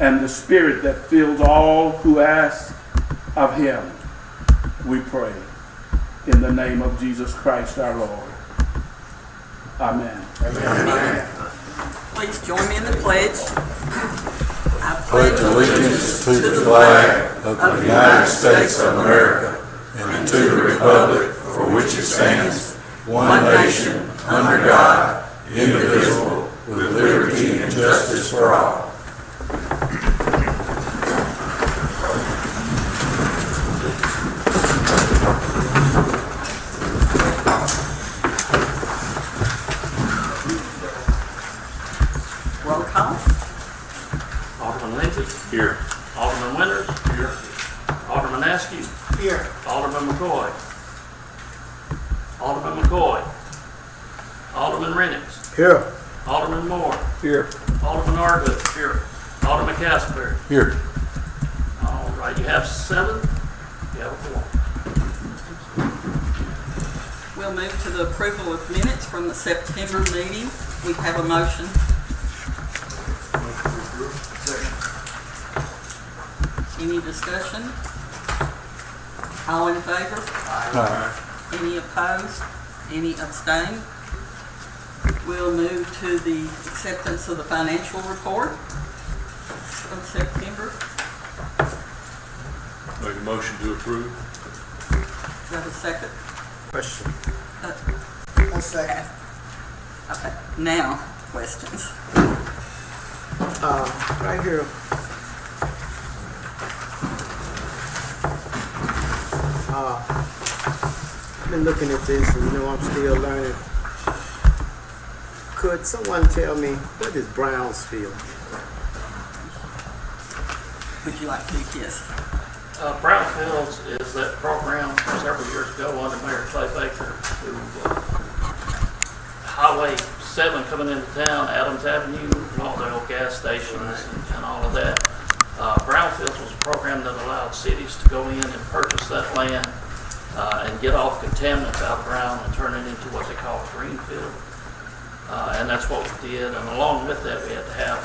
and the Spirit that fills all who ask of him, we pray. In the name of Jesus Christ our Lord. Amen. Amen. Please join me in the pledge. I Pledge allegiance to the flag of the United States of America and to the republic for which it stands, one nation, under God, indivisible, with liberty and justice for all. roll call. Alderman Lindsay. Here. Alderman Winters. Here. Alderman Askew. Here. Alderman McCoy. Alderman McCoy. Alderman Rennicks. Here. Alderman Moore. Here. Alderman Argood. Here. Alderman Casper. Here. All right, you have 7. You have a 4. We'll move to the approval of minutes from the September meeting. We have a motion. Any discussion? All in favor? Aye. Any opposed? Any abstain? We'll move to the acceptance of the financial report from September. Make a motion to approve. Do I have a second? Question. A second. Okay, now, questions. Right here. I've been looking at this and I'm still learning. Could someone tell me what is Brownsfield? Would you like to kiss? Brownfields is that program several years ago under Mayor Clay Baker who Highway 7 coming into town, Adams Avenue, and all the old gas stations and all of that. Brownfields was a program that allowed cities to go in and purchase that land and get all the contaminants out of the ground and turn it into what they call a greenfield. And that's what we did. And along with that, we had to have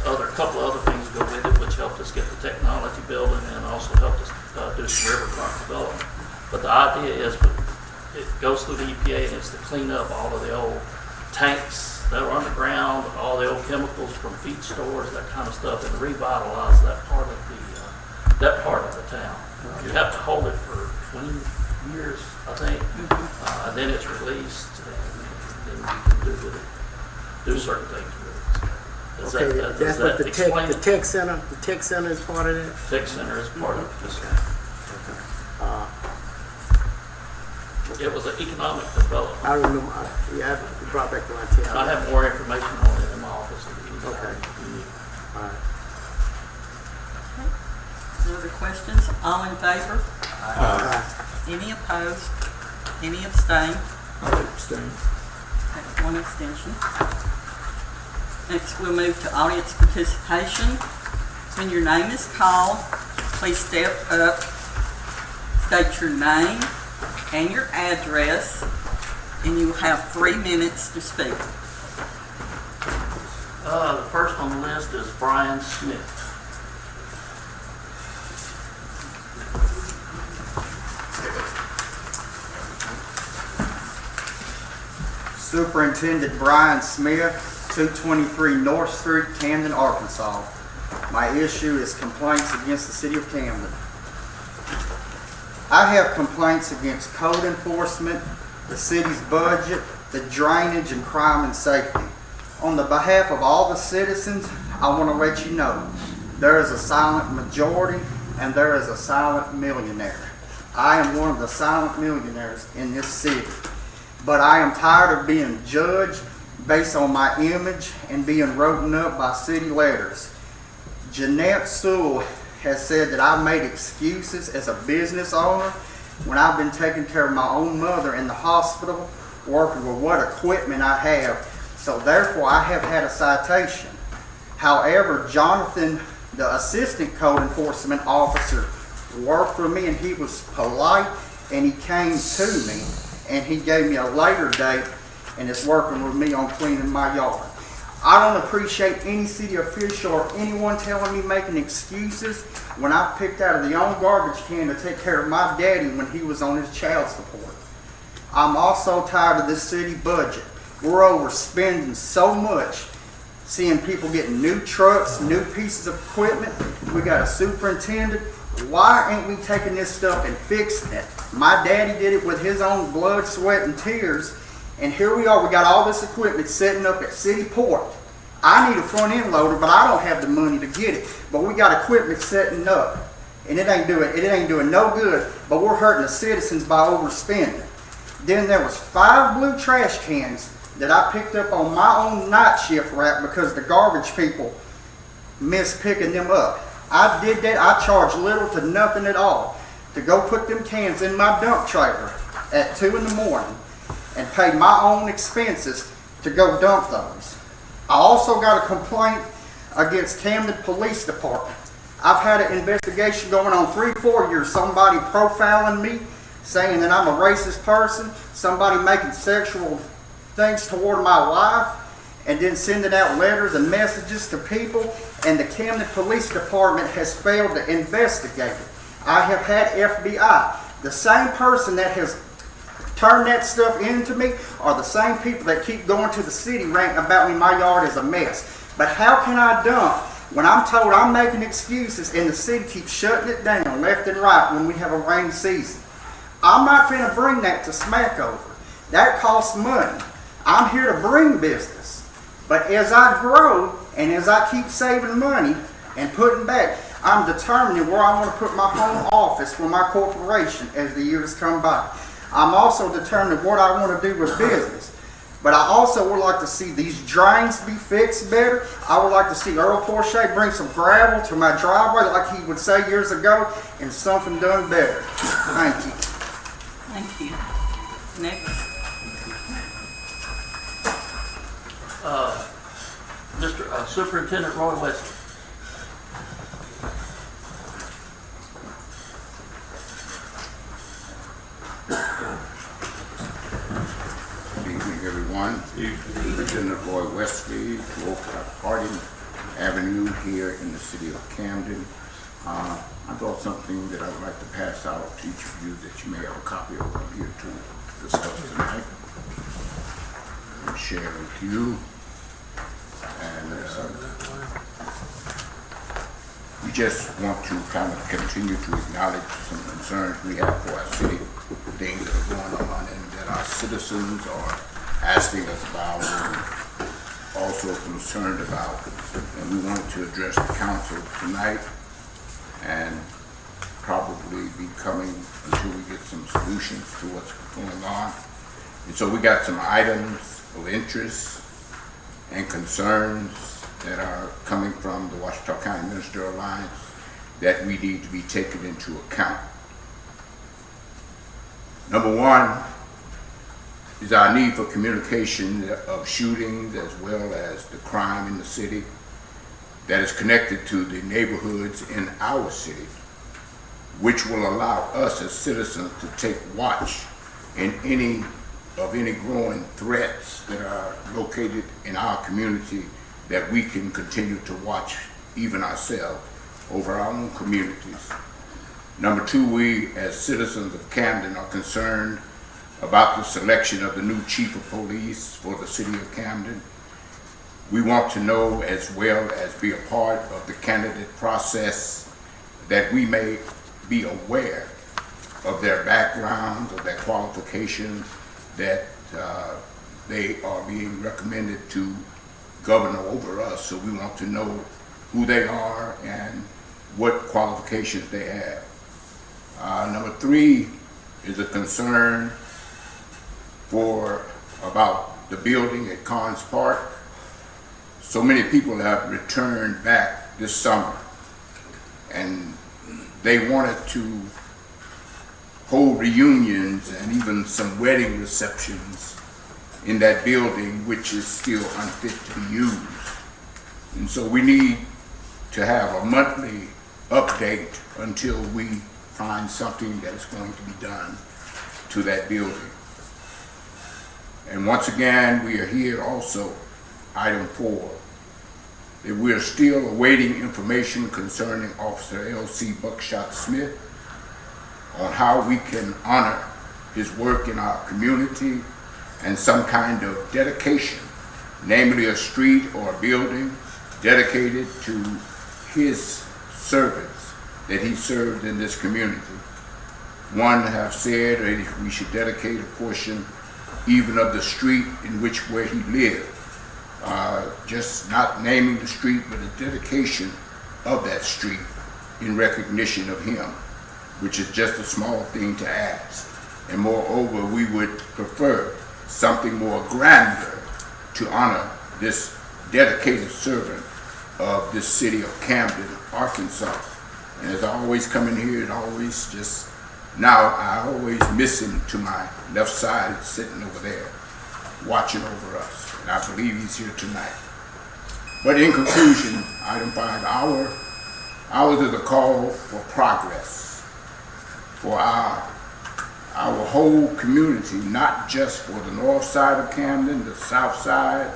a couple of other things go with it, which helped us get the technology building and also helped us do some riverfront development. But the idea is it goes through the EPA and it's to clean up all of the old tanks that are underground, all the old chemicals from feed stores, that kind of stuff, and revitalize that part of the town. You have to hold it for 20 years, I think, and then it's released, and then you can do certain things with it. Does That's that what explain the tech center is part of that? Tech center is part of this. It was an economic development. I remember, you brought back to my attention. I have more information on it in my office. Okay. All right. Any other questions? All in favor? Any opposed? Any abstain? Abstain. Okay, 1 abstention. Next, we'll move to audience participation. When your name is called, please step up, state your name and your address, and you have 3 minutes to speak. The first on the list is Brian Smith. Superintendent Brian Smith, 223 North Street, Camden, Arkansas. My issue is complaints against the city of Camden. I have complaints against code enforcement, the city's budget, the drainage, and crime and safety. On the behalf of all the citizens, I want to let you know there is a silent majority and there is a silent millionaire. I am one of the silent millionaires in this city, but I am tired of being judged based on my image and being written up by city letters. Jeanette Sewell has said that I made excuses as a business owner when I've been taking care of my own mother in the hospital, working with what equipment I have. So therefore, I have had a citation. However, Jonathan, the assistant code enforcement officer, worked for me and he was polite and he came to me and he gave me a later date and is working with me on cleaning my yard. I don't appreciate any city official or anyone telling me making excuses when I picked out of the own garbage can to take care of my daddy when he was on his child support. I'm also tired of this city budget. We're overspending so much, seeing people getting new trucks, new pieces of equipment. We got a superintendent. Why ain't we taking this stuff and fixing it? My daddy did it with his own blood, sweat, and tears. And here we are, we got all this equipment setting up at City Port. I need a front end loader, but I don't have the money to get it. But we got equipment setting up. And it ain't doing no good, but we're hurting the citizens by overspending. Then there was 5 blue trash cans that I picked up on my own night shift route because the garbage people missed picking them up. I did that, I charged little to nothing at all to go put them cans in my dump trailer at 2 in the morning and pay my own expenses to go dump those. I also got a complaint against Camden Police Department. I've had an investigation going on 3-4 years, somebody profiling me, saying that I'm a racist person, somebody making sexual things toward my wife, and then sending out letters and messages to people, and the Camden Police Department has failed to investigate it. I have had FBI. The same person that has turned that stuff into me are the same people that keep going to the city ranting about me, my yard is a mess. But how can I dump when I'm told I'm making excuses and the city keeps shutting it down left and right when we have a rainy season? I'm not finna bring that to Smackover. That costs money. I'm here to bring business. But as I grow and as I keep saving money and putting back, I'm determining where I want to put my home office for my corporation as the years come by. I'm also determining what I want to do with business. But I also would like to see these drains be fixed better. I would like to see Earl Porsche bring some gravel to my driveway like he would say years ago, and something done better. Thank you. Thank you. Next. Mr. Superintendent Roy Wesley. Good evening, everyone. Superintendent Roy Wesley, 205 Harding Avenue here in the city of Camden. I brought something that I would like to pass out to each of you that you may have a copy of here to discuss tonight and share with you. And we just want to kind of continue to acknowledge some concerns we have for our city, things that are going on and that our citizens are asking us about and also concerned about. And we want to address the council tonight and probably be coming until we get some solutions to what's going on. And so we got some items of interest and concerns that are coming from the Washita County Minister Alliance that we need to be taken into account. Number one is our need for communication of shootings as well as the crime in the city that is connected to the neighborhoods in our city, which will allow us as citizens to take watch in any growing threats that are located in our community, that we can continue to watch even ourselves over our own communities. Number two, we as citizens of Camden are concerned about the selection of the new chief of police for the city of Camden. We want to know, as well as be a part of the candidate process, that we may be aware of their backgrounds, of their qualifications, that they are being recommended to govern over us. So we want to know who they are and what qualifications they have. Number three is a concern about the building at Collins Park. So many people have returned back this summer, and they wanted to hold reunions and even some wedding receptions in that building, which is still unfit to be used. And so we need to have a monthly update until we find something that is going to be done to that building. And once again, we are here also Item 4, that we are still awaiting information concerning Officer L.C. Buckshot Smith on how we can honor his work in our community and some kind of dedication, namely a street or a building dedicated to his service that he served in this community. One have said that we should dedicate a portion even of the street in where he lived. Just not naming the street, but a dedication of that street in recognition of him, which is just a small thing to ask. And moreover, we would prefer something more grander to honor this dedicated servant of this city of Camden, Arkansas. And as I always come in here, it always just, now I always miss him to my left side, sitting over there, watching over us. And I believe he's here tonight. But in conclusion, item 5, ours is a call for progress for our whole community, not just for the north side of Camden, the south side,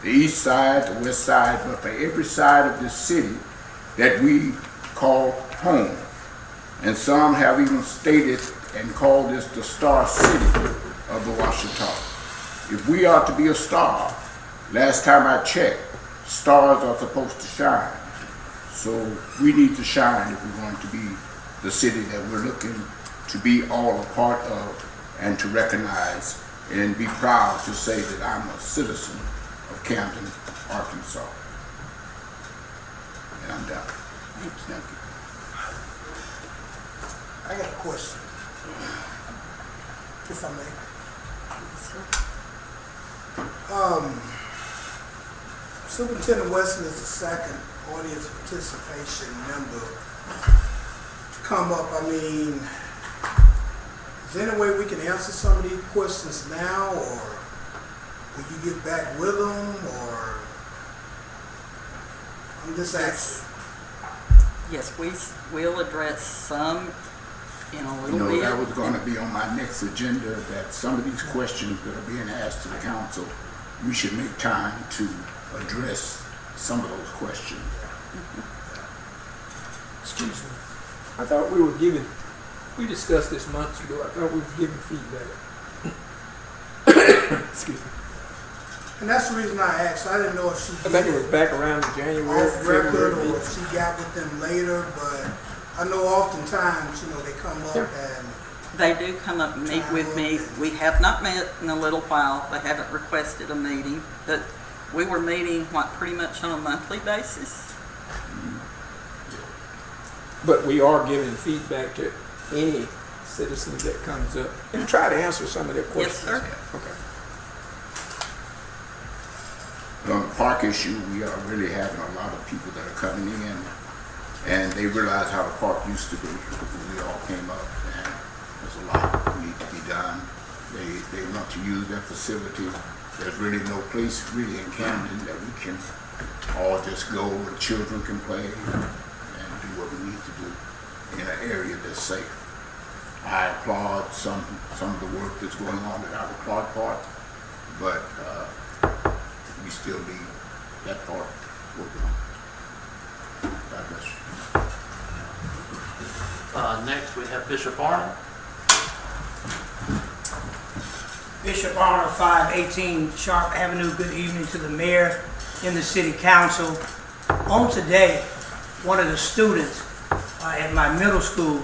the east side, the west side, but for every side of this city that we call home. And some have even stated and called this the Star City of the Washita. If we are to be a star, last time I checked, stars are supposed to shine. So we need to shine if we're going to be the city that we're looking to be all a part of and to recognize and be proud to say that I'm a citizen of Camden, Arkansas. And I'm done. Thank you. I got a question, if I may. Superintendent Weston is the second audience participation member to come up. I mean, is there any way we can answer some of these questions now, or will you get back with them, or I'm just asking. Yes, we'll address some in a little You know, bit. that was going to be on my next agenda, that some of these questions that are being asked to the council, we should make time to address some of those questions. Excuse me. I thought we discussed this months ago. I thought we were giving feedback. Excuse me. And that's the reason I asked. I didn't know if she I think it was back around January, off record February. or if she got with them later, but I know oftentimes, they come up and They do come up and meet with me. We have not met in a little while. They haven't requested a meeting, but we were meeting, pretty much on a monthly basis. But we are giving feedback to any citizens that comes up and try to answer some of their questions. Yes, sir. Okay. On the park issue, we are really having a lot of people that are coming in, and they realize how the park used to be when we all came up, and there's a lot that needs to be done. They want to use that facility. There's really no place really in Camden that we can all just go and children can play and do what we need to do in an area that's safe. I applaud some of the work that's going on at our Clark Park, but we still need that part working on. God bless you. Next, we have Bishop Arnold. Bishop Arnold, 518 Sharp Avenue. Good evening to the mayor and the city council. On today, one of the students at my middle school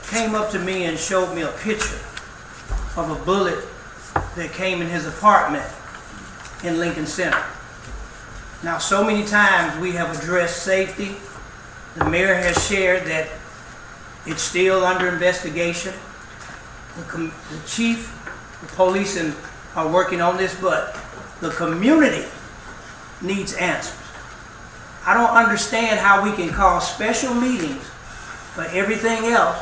came up to me and showed me a picture of a bullet that came in his apartment in Lincoln Center. Now, so many times we have addressed safety. The mayor has shared that it's still under investigation. The chief, the police are working on this, but the community needs answers. I don't understand how we can call special meetings for everything else,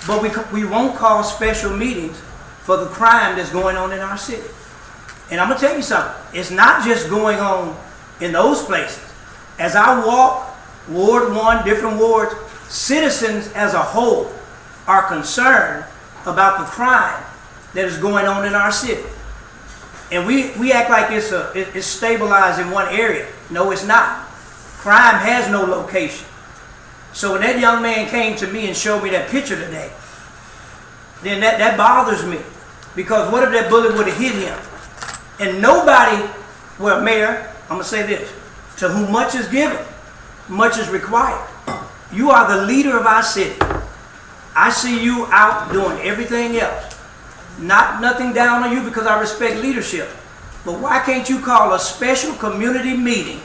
but we won't call special meetings for the crime that's going on in our city. And I'm going to tell you something. It's not just going on in those places. As I walk Ward 1, different wards, citizens as a whole are concerned about the crime that is going on in our city. And we act like it's stabilized in one area. No, it's not. Crime has no location. So when that young man came to me and showed me that picture today, then that bothers me. Because what if that bullet would have hit him? And nobody, well, Mayor, I'm going to say this, to whom much is given, much is required. You are the leader of our city. I see you out doing everything else. Nothing down on you because I respect leadership. But why can't you call a special community meeting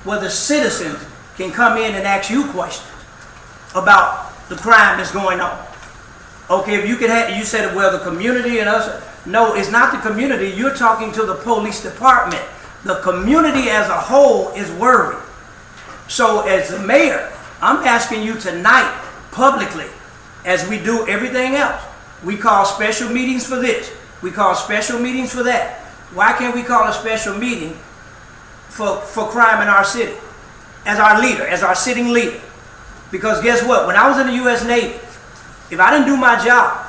where the citizens can come in and ask you questions about the crime that's going on? Okay, if you could have, you said, well, the community and us. No, it's not the community. You're talking to the police department. The community as a whole is worried. So as the mayor, I'm asking you tonight, publicly, as we do everything else, we call special meetings for this. We call special meetings for that. Why can't we call a special meeting for crime in our city? As our leader, as our sitting leader. Because guess what? When I was in the U.S. Navy, if I didn't do my job,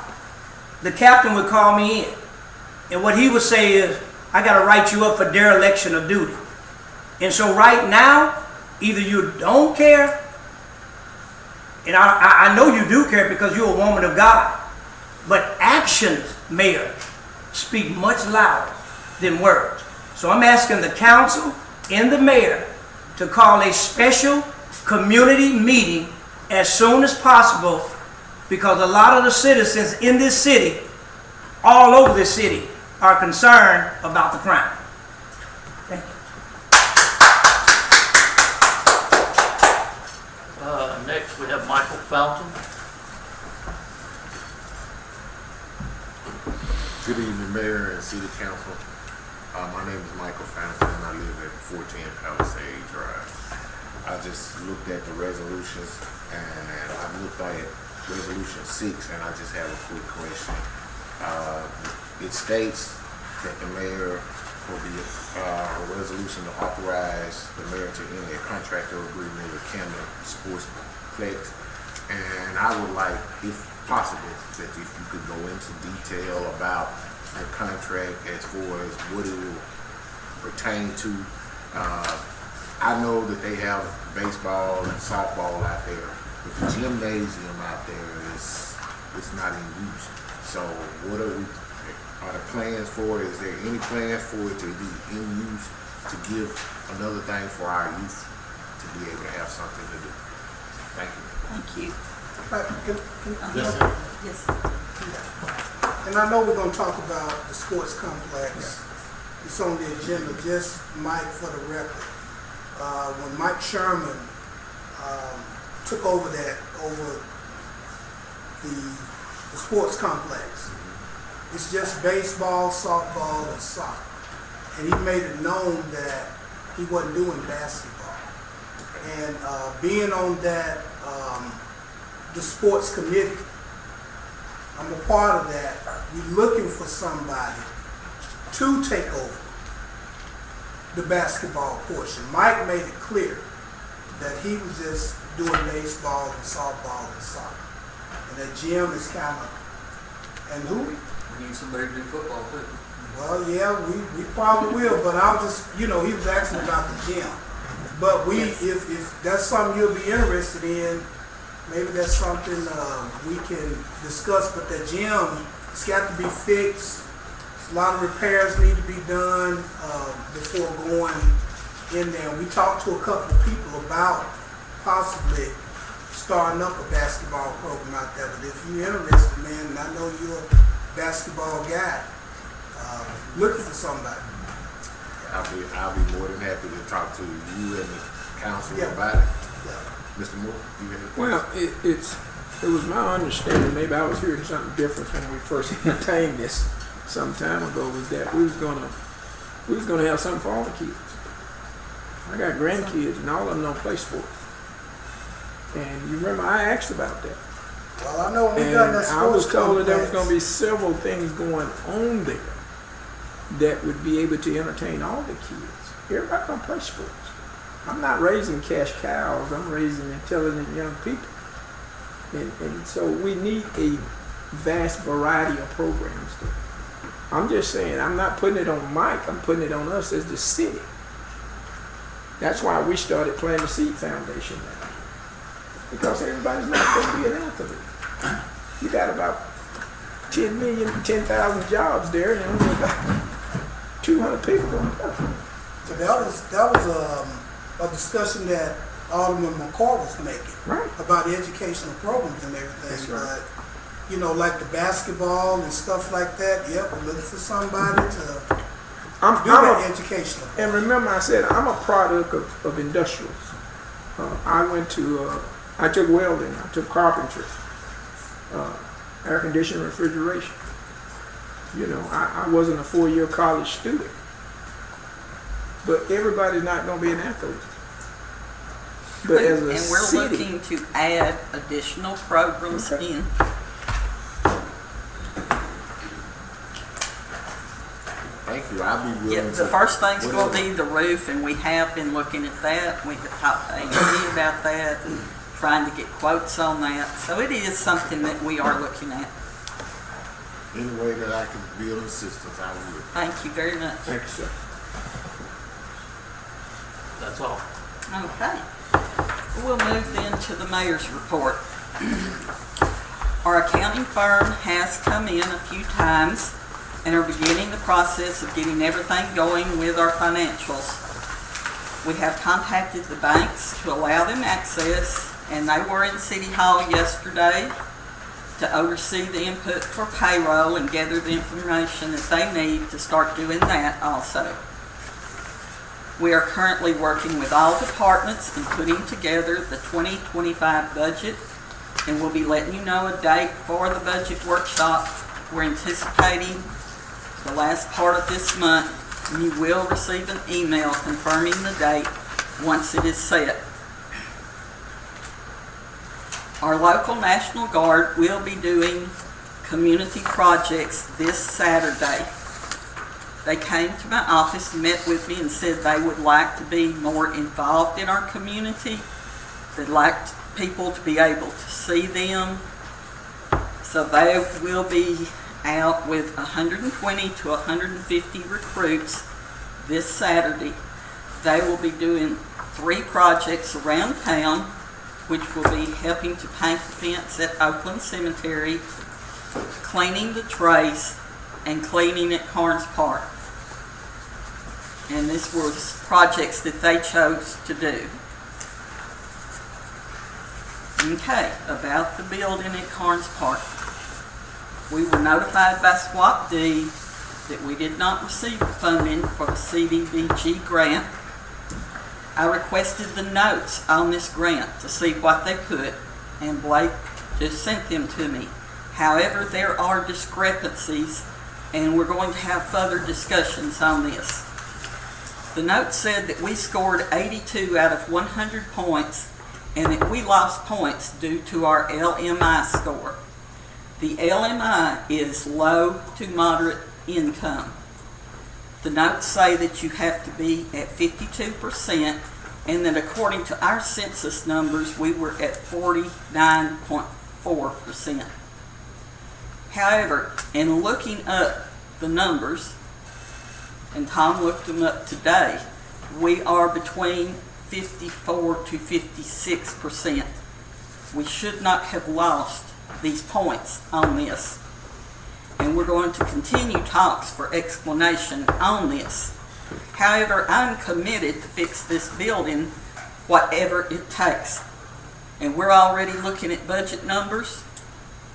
the captain would call me in. And what he would say is, I got to write you up for dereliction of duty. And so right now, either you don't care, and I know you do care because you're a woman of God, but actions, Mayor, speak much louder than words. So I'm asking the council and the mayor to call a special community meeting as soon as possible, because a lot of the citizens in this city, all over this city, are concerned about the crime. Thank you. Next, we have Michael Fountain. Good evening, Mayor and City Council. My name is Michael Fountain, and I live at 410 Palisade Drive. I just looked at the resolutions, and I looked at Resolution 6, and I just have a quick question. It states that the mayor will be a resolution to authorize the mayor to enter a contractor agreement with Camden Sportsplex, and I would like, if possible, that if you could go into detail about the contract as far as what it will pertain to. I know that they have baseball and softball out there, but the gymnasium out there is not in use. So what are the plans for it? Is there any plans for it to be in use to give another thing for our youth to be able to have something to do? Thank you. Thank you. Yes. And I know we're going to talk about the sports complex. It's on the agenda. Just Mike, for the record, when Mike Sherman took over the sports complex, it's just baseball, softball, and soccer. And he made it known that he wasn't doing basketball. And being on that, the sports committee, I'm a part of that. We're looking for somebody to take over the basketball portion. Mike made it clear that he was just doing baseball and softball and soccer. And that gym is kind of, and who? We need somebody to do football too. Well, yeah, we probably will, but I'm just, he was asking about the gym. But if that's something you'll be interested in, maybe that's something we can discuss. But the gym, it's got to be fixed. A lot of repairs need to be done before going in there. We talked to a couple of people about possibly starting up a basketball program out there. But if you're interested, man, and I know you're a basketball guy, looking for somebody. I'll be more than happy to talk to you and the council about it. Yeah. Mr. Moore, you have any Well, questions? it was my understanding, maybe I was hearing something different when we first entertained this some time ago, was that we was gonna have something for all the kids. I got grandkids and all of them don't play sports. And you remember I asked about that. Well, I know when we And got that sports I was told that there was complex. gonna be several things going on there that would be able to entertain all the kids. Everybody don't play sports. I'm not raising cash cows, I'm raising intelligent young people. And so we need a vast variety of programs there. I'm just saying, I'm not putting it on Mike, I'm putting it on us as the city. That's why we started Plant the Seed Foundation now. Because everybody's not going to be an athlete. You got about 10,000 jobs there, and only about 200 people going to go. So that was a discussion that Alderman McCoy was making. Right. About educational programs and everything. That's right. But, you know, like the basketball and stuff like that, yep, we're looking for somebody to do that educational program. And remember I said, I'm a product of industrials. I took welding, I took carpentry, air conditioning, refrigeration. You know, I wasn't a 4-year college student. But everybody's not going to be an athlete. But as a And we're city, looking to add additional programs Okay. in. Thank you, I'll be Yeah, willing to. the first thing's going to whatever. be the roof, and we have been looking at that. We have talked to ALDERMEN about that, and trying to get quotes on that. So it is something that we are looking at. Any way that I can build assistance, I will. Thank you very much. thank you, sir. That's all. Okay. We'll move then to the mayor's report. Our accounting firm has come in a few times and are beginning the process of getting everything going with our financials. We have contacted the banks to allow them access, and they were in City Hall yesterday to oversee the input for payroll and gather the information that they need to start doing that also. We are currently working with all departments and putting together the 2025 budget, and we'll be letting you know a date for the budget workshop. We're anticipating the last part of this month, and you will receive an email confirming the date once it is set. Our local National Guard will be doing community projects this Saturday. They came to my office and met with me and said they would like to be more involved in our community. They'd like people to be able to see them. So they will be out with 120 to 150 recruits this Saturday. They will be doing 3 projects around town, which will be helping to paint the fence at Oakland Cemetery, cleaning the trace, and cleaning at Carnes Park. And this was projects that they chose to do. Okay, about the building at Carnes Park. We were notified by Supt that we did not receive funding for the CDBG grant. I requested the notes on this grant to see what they put, and Blake just sent them to me. However, there are discrepancies, and we're going to have further discussions on this. The note said that we scored 82 out of 100 points, and that we lost points due to our LMI score. The LMI is low to moderate income. The notes say that you have to be at 52%, and that according to our census numbers, we were at 49.4%. However, in looking up the numbers, and Tom looked them up today, we are between 54 to 56%. We should not have lost these points on this. And we're going to continue talks for explanation on this. However, I'm committed to fix this building whatever it takes. And we're already looking at budget numbers.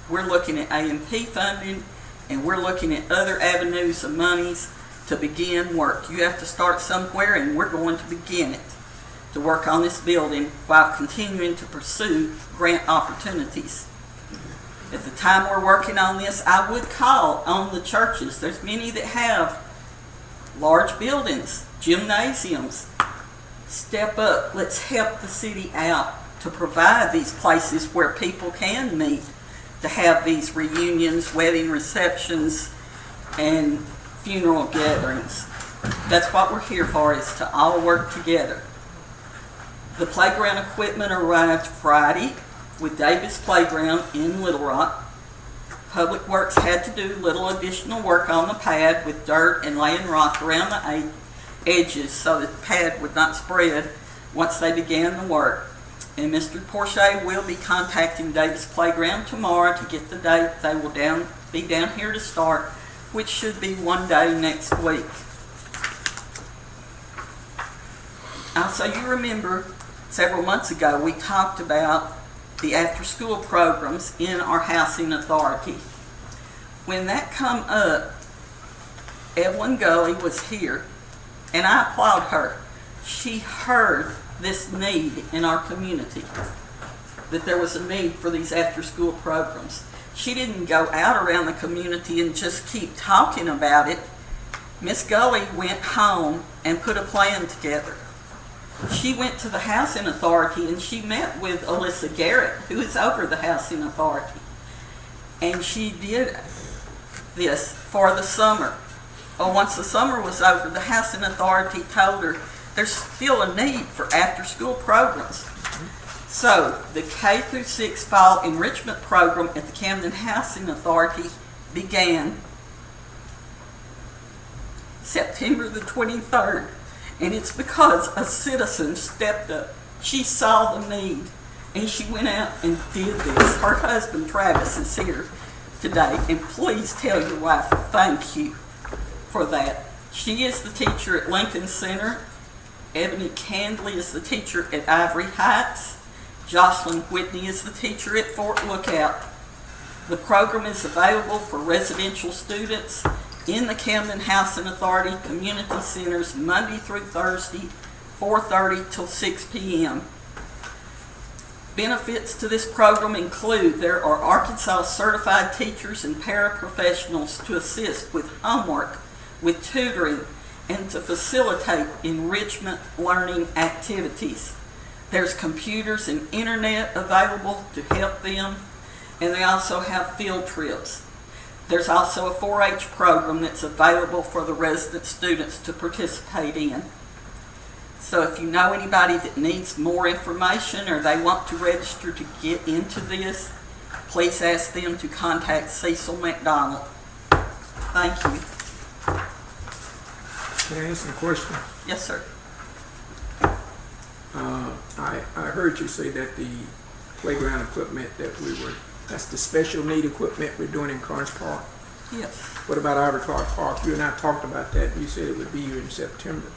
We're looking at AMP funding, and we're looking at other avenues of monies to begin work. You have to start somewhere, and we're going to begin it to work on this building while continuing to pursue grant opportunities. At the time we're working on this, I would call on the churches. There's many that have large buildings, gymnasiums. Step up. Let's help the city out to provide these places where people can meet, to have these reunions, wedding receptions, and funeral gatherings. That's what we're here for, is to all work together. The playground equipment arrived Friday with Davis Playground in Little Rock. Public Works had to do little additional work on the pad with dirt and laying rock around the edges so that the pad would not spread once they began the work. And Mr. Porsche will be contacting Davis Playground tomorrow to get the date they will be down here to start, which should be one day next week. Also, you remember several months ago we talked about the after-school programs in our housing authority. When that come up, Evelyn Gully was here, and I applaud her. She heard this need in our community, that there was a need for these after-school programs. She didn't go out around the community and just keep talking about it. Miss Gully went home and put a plan together. She went to the housing authority and she met with Alyssa Garrett, who is over the housing authority. And she did this for the summer. Well, once the summer was over, the housing authority told her there's still a need for after-school programs. So the K through 6 fall enrichment program at the Camden Housing Authority began September the 23rd. And it's because a citizen stepped up. She saw the need, and she went out and did this. Her husband, Travis, is here today, and please tell your wife thank you for that. She is the teacher at Lincoln Center. Ebony Candley is the teacher at Ivory Heights. Jocelyn Whitney is the teacher at Fort Lookout. The program is available for residential students in the Camden Housing Authority Community Centers Monday through Thursday, 4:30 till 6 p.m. Benefits to this program include there are Arkansas certified teachers and paraprofessionals to assist with homework, with tutoring, and to facilitate enrichment learning activities. There's computers and internet available to help them, and they also have field trips. There's also a 4-H program that's available for the resident students to participate in. So if you know anybody that needs more information or they want to register to get into this, please ask them to contact Cecil McDonald. Thank you. Can I ask a question? Yes, sir. I heard you say that the playground equipment that's the special need equipment we're doing in Carnes Park. Yes. What about Ivory Clark Park? You and I talked about that. You said it would be here in September.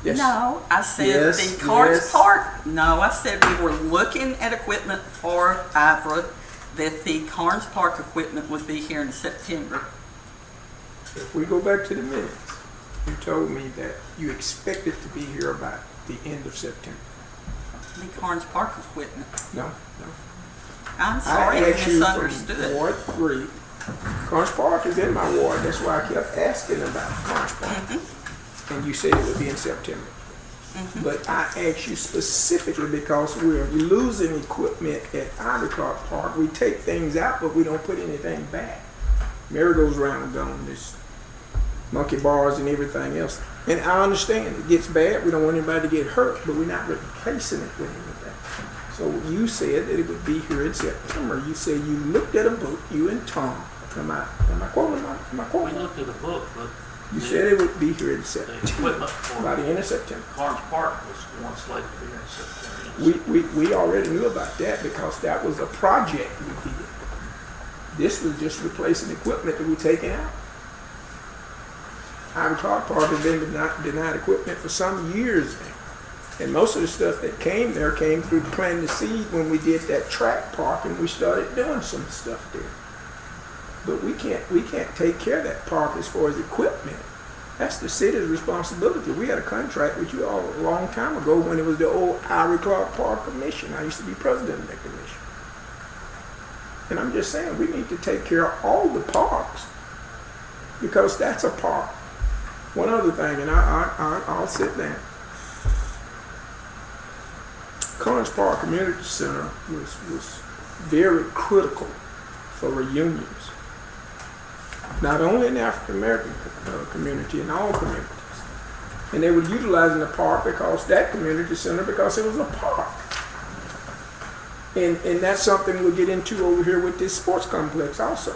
Yes. No, I said Yes, the Carnes yes. Park. No, I said we were looking at equipment for Ivor, that the Carnes Park equipment would be here in September. If we go back to the minutes, you told me that you expect it to be here about the end of September. The Carnes Park equipment. No. I'm sorry, I asked you misunderstood. from Ward 3. Carnes Park is in my ward. That's why I kept asking about Carnes Park. And you said it would be in September. But I asked you specifically because we're losing equipment at Ivory Clark Park. We take things out, but we don't put anything back. Merry-goes-round gone. There's monkey bars and everything else. And I understand it gets bad. We don't want anybody to get hurt, but we're not replacing it with anything. So you said that it would be here in September. You said you looked at a book, you and Tom. Am I quoting? We looked at the book, but You said it would be here in the September, equipment by the for end of September. Carnes Park was one slated to be here in September. We already knew about that because that was a project we did. This was just replacing equipment that we're taking out. Ivory Clark Park has been denied equipment for some years now. And most of the stuff that came there came through planting the seed when we did that track park and we started doing some stuff there. But we can't take care of that park as far as equipment. That's the city's responsibility. We had a contract with you all a long time ago when it was the old Ivory Clark Park Commission. I used to be president of that commission. And I'm just saying we need to take care of all the parks because that's a park. One other thing, and I'll sit down. Carnes Park Community Center was very critical for reunions. Not only in the African American community, in all communities. And they were utilizing the park because that community center, because it was a park. And that's something we'll get into over here with this sports complex also.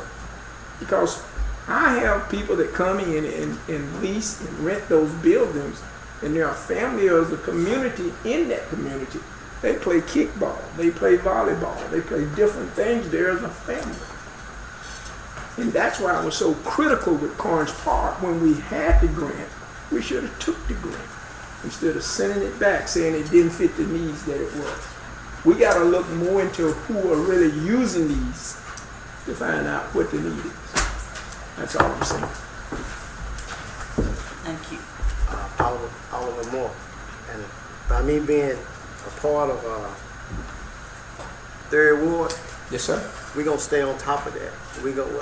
Because I have people that come in and lease and rent those buildings, and there are family of the community in that community. They play kickball, they play volleyball, they play different things there as a family. And that's why I was so critical with Corns Park. When we had the grant, we should have took the grant instead of sending it back saying it didn't fit the needs that it was. We got to look more into who are really using these to find out what the need is. That's all I'm saying. Thank you. Oliver Moore. And by me being a part of Third Ward, Yes, sir. we're going to stay on top of that.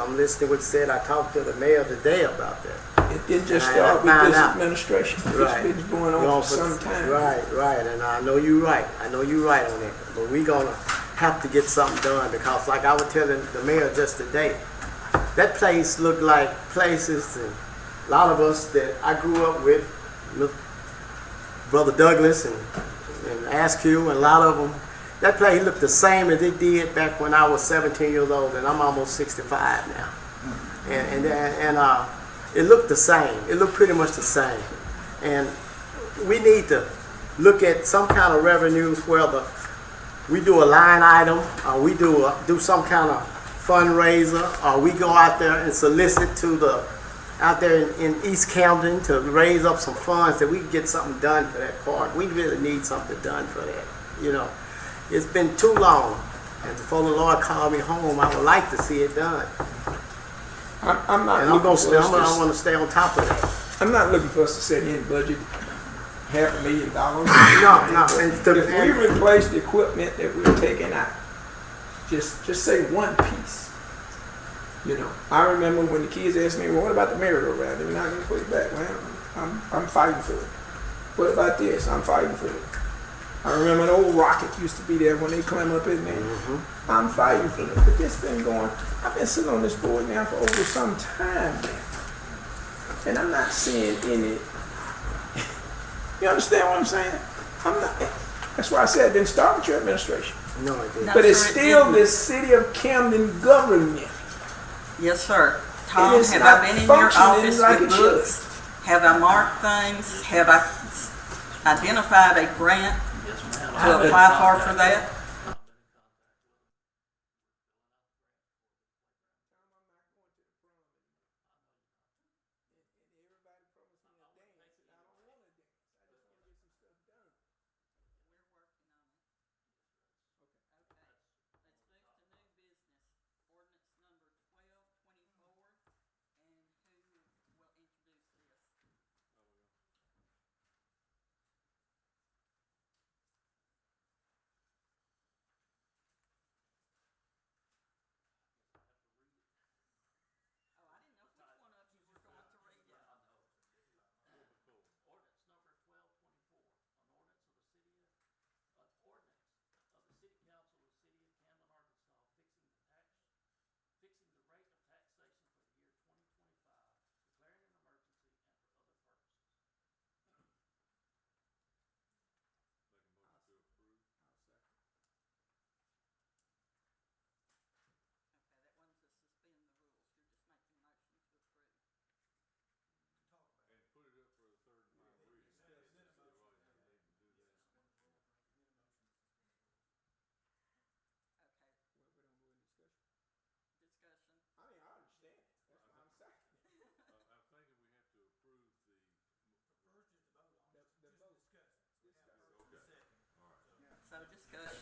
I'm listening to what you said. I talked to the mayor today about that. It didn't just And I start with found this out. administration. Right. It's been going on for some time. Right. And I know you're right. I know you're right on that. But we're going to have to get something done because like I was telling the mayor just today, that place looked like places and a lot of us that I grew up with, Brother Douglas and Askew and a lot of them, that place looked the same as it did back when I was 17 years old, and I'm almost 65 now. And it looked the same. It looked pretty much the same. And we need to look at some kind of revenues, whether we do a line item, or we do some kind of fundraiser, or we go out there and solicit to out there in East Camden to raise up some funds that we can get something done for that park. We really need something done for that, you know. It's been too long, and before the Lord called me home, I would like to see it done. I'm not. And I want to stay on top of that. I'm not looking for us to set in budget $500,000. No. If we replace the equipment that we're taking out, just say one piece. You know, I remember when the kids asked me, "Well, what about the merry-go-round? They're not going to put it back." Well, I'm fighting for it. What about this? I'm fighting for it. I remember an old rocket used to be there when they climb up in there. Mm-hmm. I'm fighting for it. But this been going, I've been sitting on this board now for over some time now. And I'm not seeing any, you understand what I'm saying? I'm not, that's why I said it didn't start with your administration. No, it didn't. No, But it's sir, it still didn't. the city of Camden government. Yes, sir. Tom, is have not I been in your functioning office like with it should. books? Have I marked things? Have I identified a grant Yes, ma'am. to apply for that? I mean, I understand. That's why I'm saying. I'm thinking we have to approve the. The vote. Okay, all right.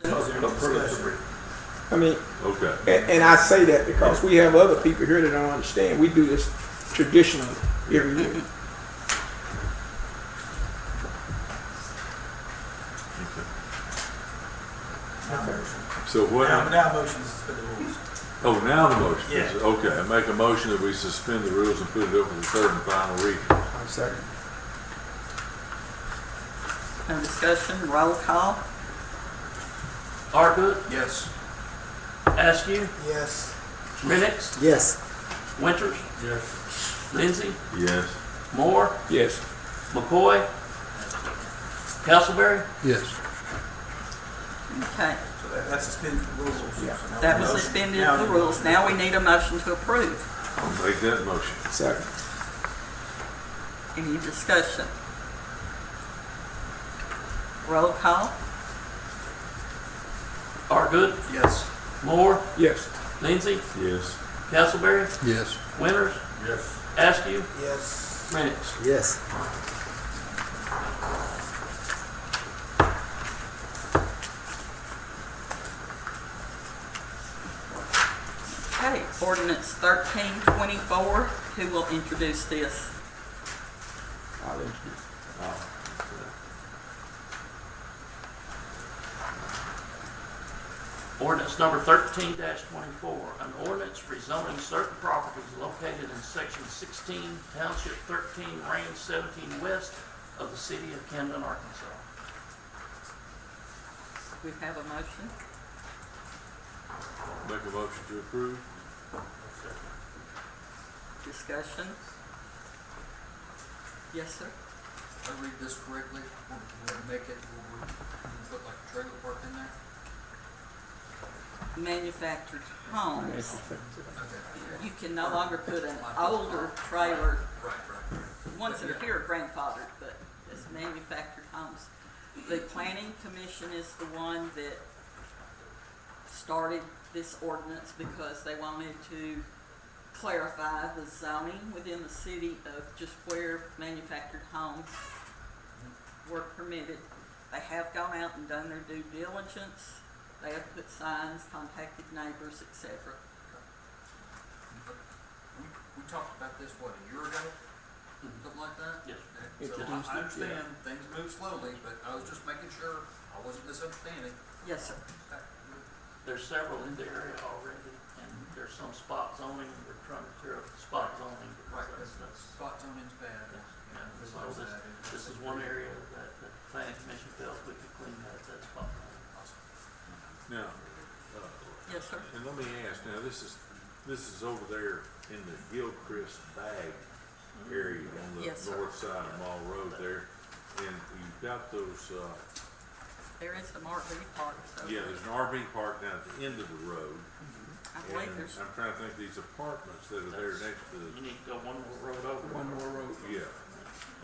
So discussion. I mean, Okay. and I say that because we have other people here that don't understand. We do this traditionally every year. So what? Now motion to suspend the rules. Oh, now the motion. Yeah. Okay, I make a motion that we suspend the rules and put it up for the third and final reading. I'm second. No discussion, roll call. Hargood, Yes. Askew, Yes. Minix, Yes. Winters, Yes. Lindsay, Yes. Moore, Yes. McCoy, Castleberry. Yes. Okay. That suspended the rules. Yeah. So now That we was know. suspended Now the we know. rules. Now we need a motion to approve. I'll make that motion. Second. Any discussion? Roll call? Argood, Yes. Moore, Yes. Lindsay, Yes. Castleberry, Yes. Winters, Yes. Askew, Yes. Minix. Yes. Okay, ordinance 1324, who will introduce this? I'll introduce. Ordinance number 13-24, an ordinance rezoning certain properties located in section 16, Township 13, Range 17 west of the city of Camden, Arkansas. We have a motion. Make a motion to approve. Discussion? Yes, sir. If I read this correctly, we'll make it, we'll put like a trailer park in there. Manufactured homes. Okay. You can no longer put an older trailer, Right. ones that are here are grandfathered, but it's manufactured homes. The planning commission is the one that started this ordinance because they wanted to clarify the zoning within the city of just where manufactured homes were permitted. They have gone out and done their due diligence. They have put signs, contacted neighbors, etc. We talked about this, what, a year ago? Something like that? Yes. So I understand things move slowly, but I was just making sure I wasn't misunderstanding. Yes, sir. There's several in the area already, and there's some spot zoning. We're trying to clear up the spot zoning. Right, That's spot zoning's bad. yeah, so this is one area that the planning commission felt we could clean that spot zoning. Now, Yes, sir. and let me ask, now this is over there in the Gilchrist bag area on the Yes, sir. north side of Mall Road there. And you've got those, There is some RV parks. over yeah, there's an RV park down at the end of the road. I believe And there's, I'm trying to think these apartments that are there next to You the, need to go one more road over. One more road. yeah.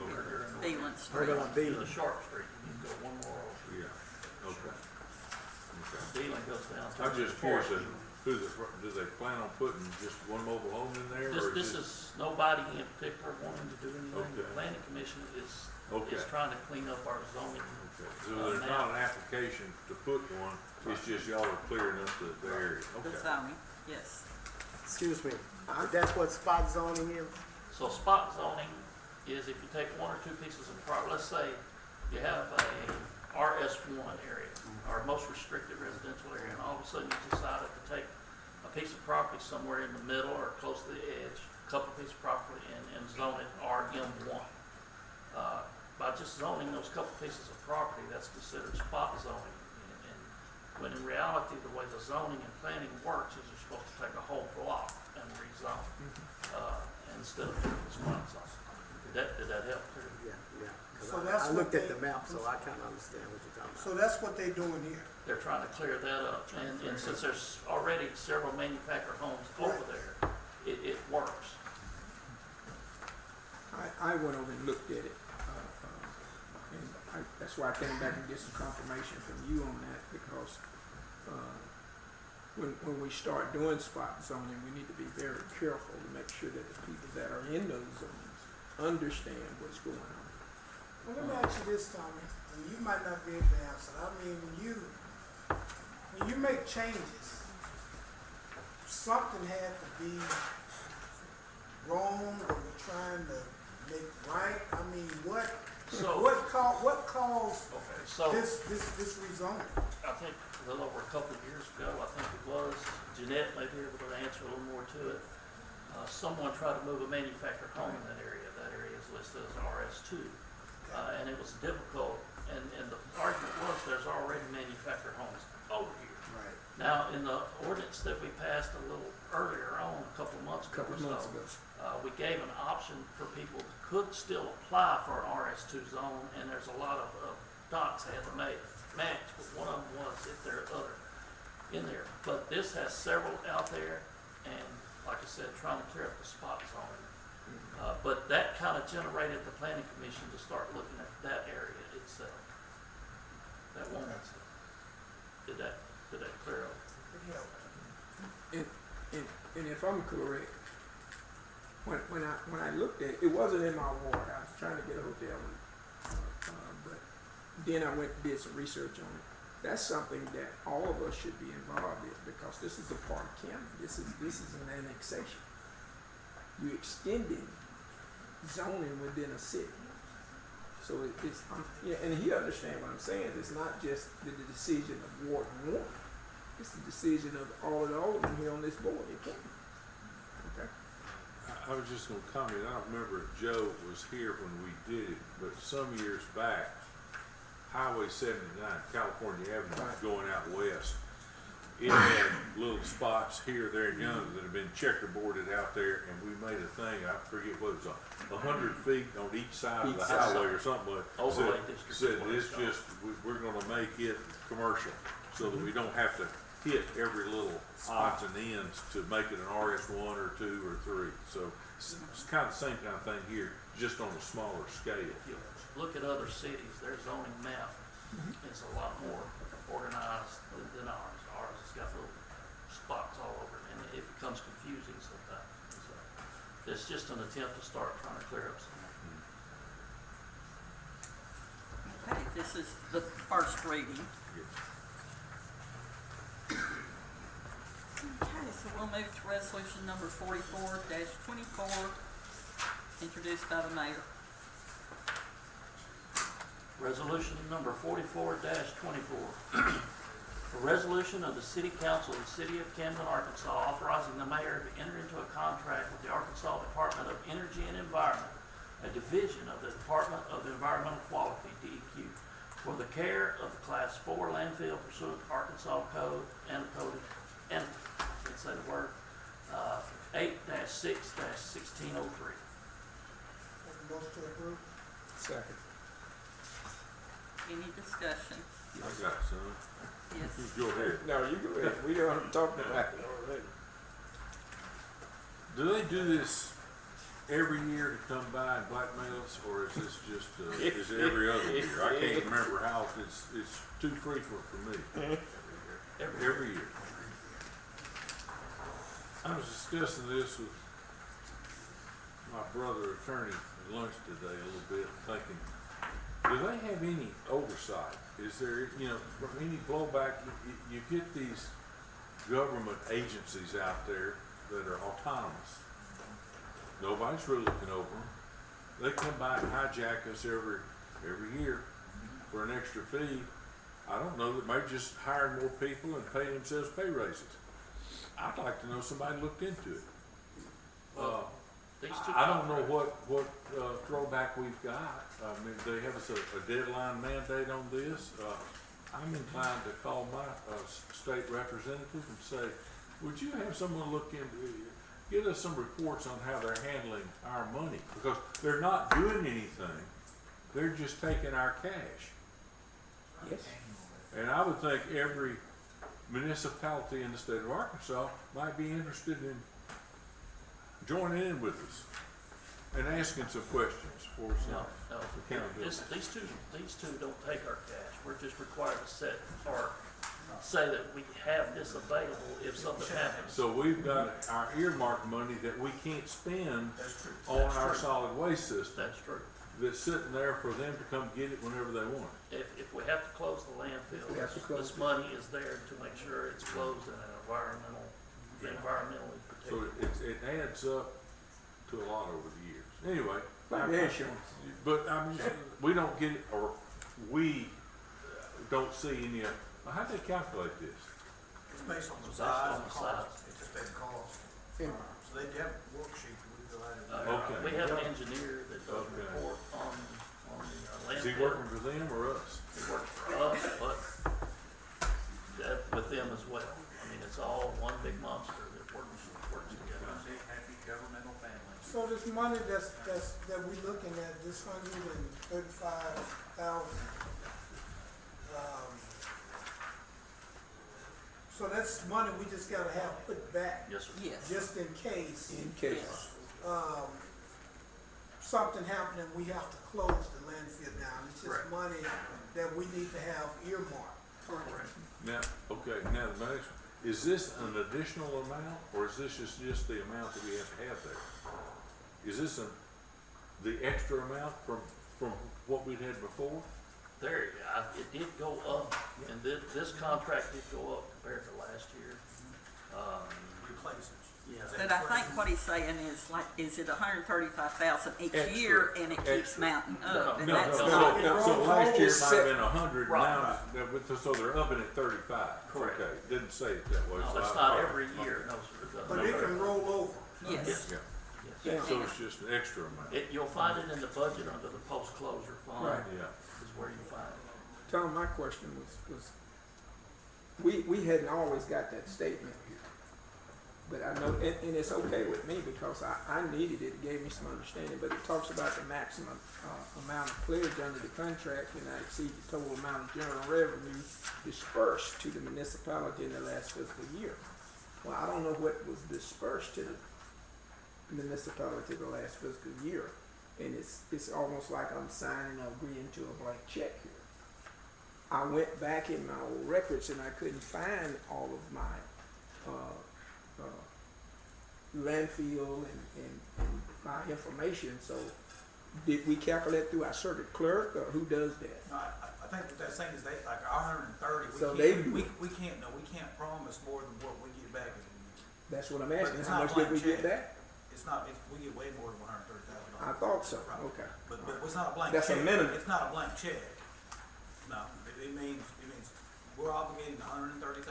You're Okay, in Beeland Right Street. on the Beeland. Sharp Street. You need to go one more over. yeah, okay. Okay. Dealing goes down to. I'm just curious, do they plan on putting just one mobile home in there? or This is nobody in particular wanting to do anything. The Okay. planning commission is Okay. trying to clean up our zoning. Okay, so there's not an application to put one, it's just y'all are clearing up the area, The okay. zoning, yes. Excuse me. That's what spot zoning is? So spot zoning is if you take one or two pieces of property, let's say you have a RS1 area, or most restricted residential area, and all of a sudden you decided to take a piece of property somewhere in the middle or close to the edge, a couple pieces of property and zone it RM1. By just zoning those couple pieces of property, that's considered spot zoning. And when in reality, the way the zoning and planning works is you're supposed to take a whole block and rezone, instead of doing the spot zone. Did that help too? Yeah. 'Cause So that's I what looked at they- the map, so I kind of understand what you're talking about. So that's what they doing here. They're trying to clear that up, and since there's already several manufactured homes over there, it works. I went over and looked at it, and that's why I came back and get some confirmation from you on that, because when we start doing spot zoning, we need to be very careful to make sure that the people that are in those zones understand what's going on. Well, let me ask you this, Tommy, and you might not be able to answer. I mean, when you make changes, something had to be wrong, or we're trying to make right. I mean, what caused Okay, so this rezoning? I think a little over a couple of years ago, I think it was, Jeanette may be able to answer a little more to it. Someone tried to move a manufactured home in that area. That area is listed as RS2. And it was difficult, and the argument was there's already manufactured homes over here. Right. Now, in the ordinance that we passed a little earlier on, a couple of months ago or so, we gave an option for people who could still apply for an RS2 zone, and there's a lot of dots had to match, but one of them was if there are other in there. But this has several out there, and like I said, trying to clear up the spot zoning. But that kind of generated the planning commission to start looking at that area itself. That one, did that clear up? And if I'm correct, when I looked at it, it wasn't in my ward. I was trying to get a hotel, but then I went and did some research on it. That's something that all of us should be involved in, because this is a part of Camden. This is an annexation. You're extending zoning within a city. So and he understands what I'm saying. It's not just the decision of Ward 1. It's the decision of all of the aldermen here on this board in Camden. Okay. I was just going to comment. I don't remember if Joe was here when we did it, but some years back, Highway 79, California Avenue, Right. going out west, it had little spots here, there, and yonder that have been checkerboarded out there, and we made a thing, I forget what it was, 100 feet on each side of the highway or something like that. Overlay district. Said it's just, we're going to make it commercial so that we don't have to hit every little odds and ends to make it an RS1 or 2 or 3. So it's kind of the same kind of thing here, just on a smaller scale. If you look at other cities, their zoning map is a lot more organized than ours. Ours has got little spots all over it, and it becomes confusing sometimes. So it's just an attempt to start trying to clear up some. Okay, this is the first reading. Okay, so we'll move to resolution number 44-24, introduced by the mayor. Resolution number 44-24. A resolution of the City Council of the City of Camden, Arkansas, authorizing the mayor to enter into a contract with the Arkansas Department of Energy and Environment, a division of the Department of Environmental Quality, DEQ, for the care of the Class 4 landfill pursuant to Arkansas Code and let's say the word, 8-6-1603. Motion to approve. Second. Any discussion? I got some. Yes. Go ahead. No, you go ahead. We don't talk about it already. Do they do this every year to come by and blackmail us, or is this just, is it every other year? I can't remember how, it's too frequent for me. Every year. I was discussing this with my brother attorney at lunch today a little bit, thinking, do they have any oversight? Is there, from any blowback, you get these government agencies out there that are autonomous. Nobody's really looking over them. They come by and hijack us every year for an extra fee. I don't know, that might just hire more people and pay themselves pay raises. I'd like to know somebody looked into it. I don't know what throwback we've got. I mean, they have us a deadline mandate on this. I'm inclined to call my state representative and say, would you have someone look into, get us some reports on how they're handling our money? Because they're not doing anything. They're just taking our cash. Yes. And I would think every municipality in the state of Arkansas might be interested in joining in with us and asking some questions for some accountability. These two don't take our cash. We're just required to set or say that we have this available if something happens. So we've got our earmark money that we can't spend on our solid waste system. That's true. That's sitting there for them to come get it whenever they want it. If we have to close the landfill, this money is there to make sure it's closed in an environmentally protected. So it adds up to a lot over the years. Anyway, Like the insurance. but we don't get it, or we don't see any. How do they calculate this? It's based on the Based size on and the cost. size. It's just been cost. Yeah. So they have a worksheet that we fill out. Okay. We have an engineer that does Okay. report on the landfill. Is he working for them or us? He works for us, but with them as well. I mean, it's all one big monster that works together. Happy governmental family. So this money that we looking at, this $135,000, so that's money we just gotta have put back, Yes, sir. Yes. just in case, In case. something happened and we have to close the landfill down. It's just Correct. money that we need to have earmarked. Correct. Now, okay, now the next, is this an additional amount, or is this just the amount that we have to have there? Is this the extra amount from what we'd had before? There, it did go up, and this contract did go up compared to last year. Replaces. Yeah. But I think what he's saying is like, is it 135,000 each Extra. year and it keeps Extra. mounting up? And No, that's no, not, no, so last year it might have been 100, Right. now, so they're upping it 35. Correct. Okay, didn't say it that way. No, so that's I- not every year, no, sir. But it can roll over. yes. Yeah, Yes. so it's just an extra amount. You'll find it in the budget under the post-closure fund. Right. Yeah. Is where you find it. Tom, my question was we hadn't always got that statement here. But I know, and it's okay with me because I needed it, it gave me some understanding, but it talks about the maximum amount of pledge under the contract and not exceed the total amount of general revenue dispersed to the municipality in the last fiscal year. Well, I don't know what was dispersed to the municipality the last fiscal year, and it's almost like I'm signing or agreeing to a blank check here. I went back in my old records and I couldn't find all of my landfill and my information. So did we calculate through our circuit clerk, or who does that? No, I think what they're saying is they, like 130, So we they can't, do we, it. we can't, no, we can't promise more than what we get back as a year. That's what I'm But asking. it's How not much did we blank get check. back? It's not, we get way more than $130,000. I thought so. Right. Okay. But it's not a blank That's a check. minimum. It's not a blank check. No, it means we're obligating $130,000.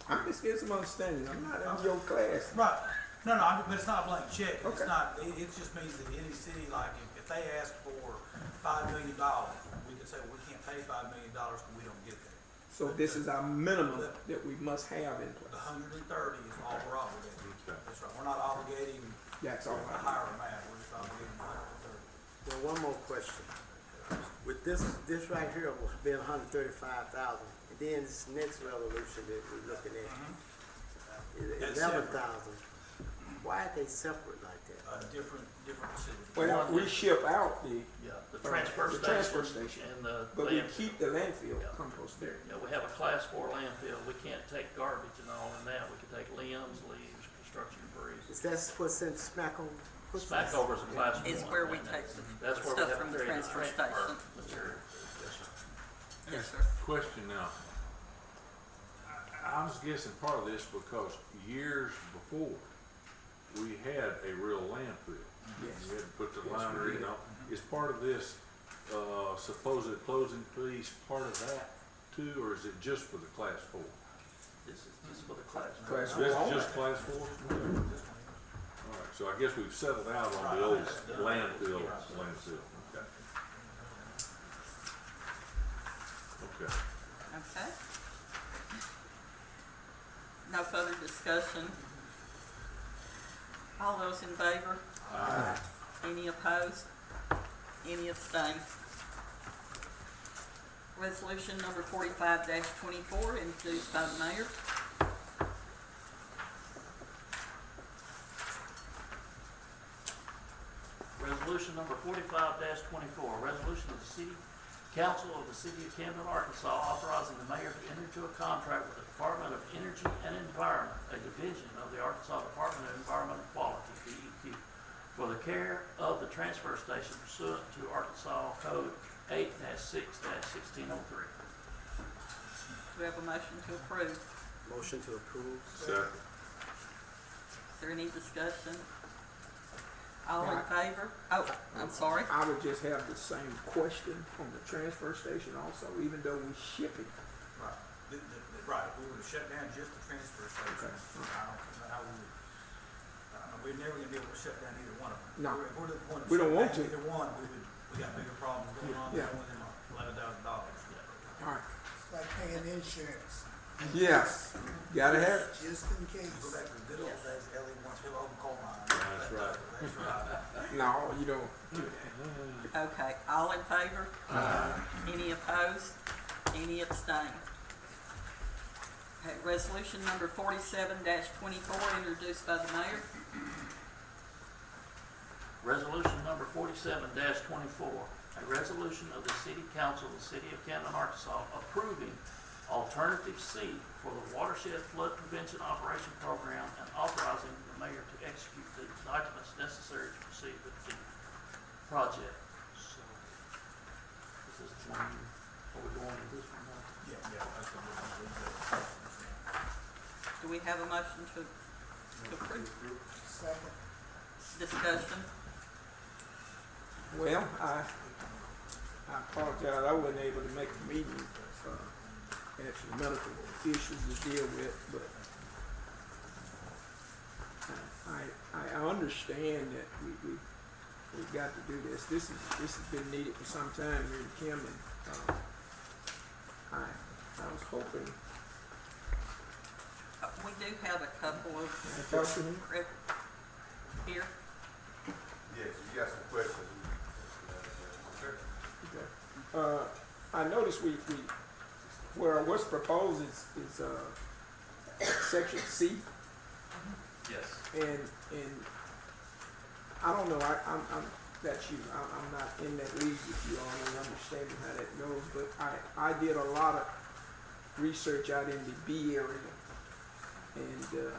I'm just getting some understanding. I'm not in your class. Right. No, but it's not a blank check. Okay. It's not, it just means that any city, like, if they ask for $5 million, we can say, well, we can't pay $5 million because we don't get that. So this is our minimum that we must have in The place. 130 is all we're obligating. Okay. That's right. We're not obligating That's all a I higher amount. We're just obligating 130. Well, one more question. With this right here was being 135,000, and then this next resolution that we're looking at is That's 11,000. Why are they separate like that? Different cities. Well, we ship out the Yeah, the transfer the station. transfer station, And the but we landfill. keep the landfill Yeah. compost there. Yeah, we have a class 4 landfill. We can't take garbage and all in that. We can take limbs, leaves, construction debris. Is that what's in Smackover? Smackover is a class 1. Is where we and take that's where we stuff have from the created transfer material. Yes, sir. Yes, sir. Question now. I was guessing part of this because years before, we had a real landfill. Yes. You had to put the Yes, liner we in. did. Now, is part of this supposed closing piece part of that too, or is it just for the class 4? This is just for the class. Class This four. is just class 4? All right, so I guess we've settled out on the old landfill. Okay. Okay. Okay. No further discussion. All those in favor? Aye. Any opposed? Any abstained? Resolution number 45-24, introduced by the mayor. Resolution number 45-24, resolution of the City Council of the City of Camden, Arkansas, authorizing the mayor to enter into a contract with the Department of Energy and Environment, a division of the Arkansas Department of Environmental Quality, DEQ, for the care of the transfer station pursuant to Arkansas Code 8-6-1603. Do we have a motion to approve? Motion to approve. Second. Is there any discussion? All in favor? Oh, I'm sorry. I would just have the same question on the transfer station also, even though we ship it. Right. Right, if we would have shut down just the transfer station, I don't know how we would, we're never gonna be able to shut down either one of them. No. If we're the one to We don't shut want down to. either one, we got bigger problems going on Yeah. than $11,000. All right. It's like paying insurance, Yes, gotta have it. just in case. Go back to the good old days, Ellie wants to open coal mine. That's right. That's right. No, you don't. Okay, all in favor? Any opposed? Any abstained? Okay, resolution number 47-24, introduced by the mayor. Resolution number 47-24, a resolution of the City Council of the City of Camden, Arkansas, approving Alternative C for the Watershed Flood Prevention Operation Program and authorizing the mayor to execute the documents necessary to proceed with the project. So, this is the one, are we going with this one now? That's the Do we have a motion to approve? Second. Discussion? Well, I apologize, I wasn't able to make the meeting, had some medical issues to deal with, but I understand that we've got to do this. This has been needed for some time here in Camden. I was hoping. We do have a couple of here. Yes, you got some questions. Okay. I noticed where what's proposed is section C. Yes. And I don't know, I'm that's you. I'm not in that league with you all and understanding how that goes, but I did a lot of research out in the B area, and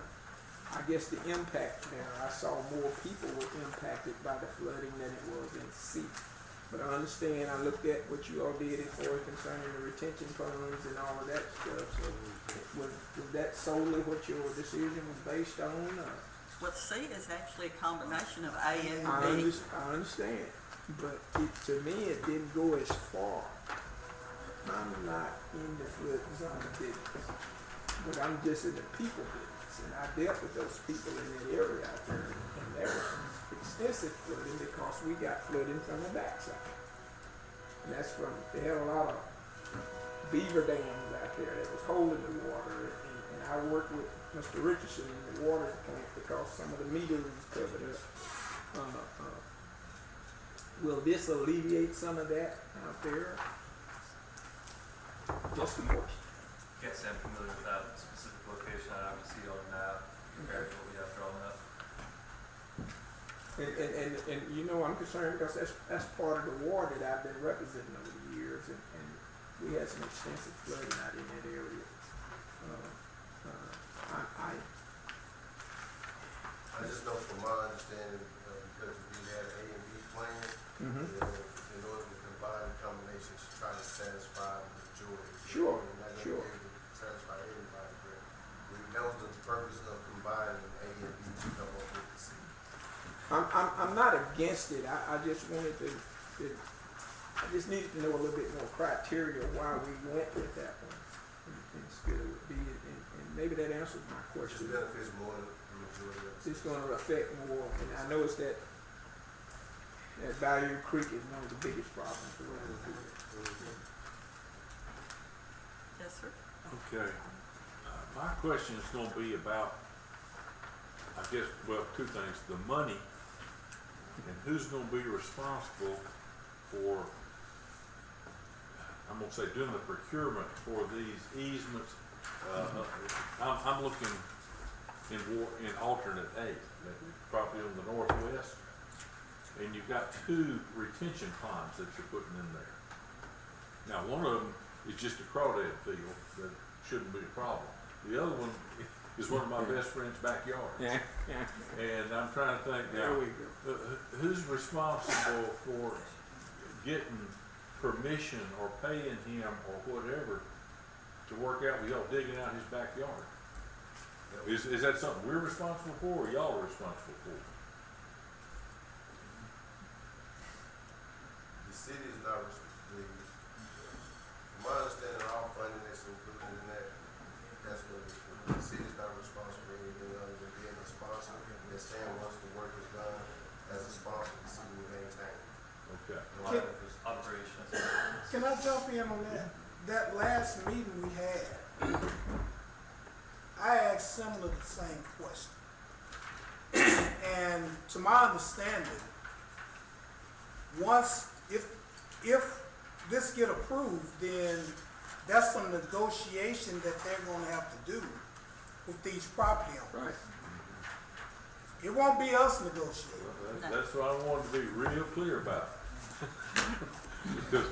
I guess the impact there, I saw more people were impacted by the flooding than it was in C. But I understand, I looked at what you all did for concerning the retention ponds and all of that stuff. So was that solely what your decision was based on? Well, C is actually a combination of A and I B. understand, but to me, it didn't go as far. I'm not in the flood zone business, but I'm just in the people business, and I dealt with those people in that area out there, and there was extensive flooding because we got flooding from the backside. And that's they had a lot of beaver dams out there that was holding the water, and I worked with Mr. Richardson in the water plant because some of the meters was covered up. Will this alleviate some of that out there? Just a question. Guess I'm familiar with that specific location. I haven't seen it on the map compared to what we have drawn up. And you know, I'm concerned because that's part of the war that I've been representing over the years, and we had some extensive flooding out in that area. I just know from my understanding, because we had an A and B plan, in order to combine combinations to try to satisfy the majority. Sure, We're not sure. going to be able to satisfy everybody, but that was the purpose of combining A and B to come up with the C. I'm not against it. I just wanted I just needed to know a little bit more criteria why we went with that one instead of B, and maybe that answers my Which question. benefits more than the majority of the It's going to affect more, and I know it's that Bayou Creek is one of the biggest problems around here. Yes, sir. Okay. My question is going to be about, I guess, well, two things. The money and who's going to be responsible for, I'm going to say, doing the procurement for these easements. I'm looking in alternate A, probably on the northwest, and you've got two retention ponds that you're putting in there. Now, one of them is just a crawdad field that shouldn't be a problem. The other one is one of my best friend's backyards. And I'm trying to think now, who's responsible for getting permission or paying him or whatever to work out with y'all digging out his backyard? Is that something we're responsible for or y'all are responsible for? The city is not responsible. From my understanding, all funding that's included in that, that's what it's for. The city is not responsible for anything other than being a sponsor. They're saying once the work is done, as a sponsor, the city will maintain. Okay. Operations. Can I jump in on that? That last meeting we had, I asked similar the same question. And to my understanding, if this get approved, then that's some negotiation that they're gonna have to do with these property owners. Right. It won't be us negotiating. That's what I wanted to be real clear about. Because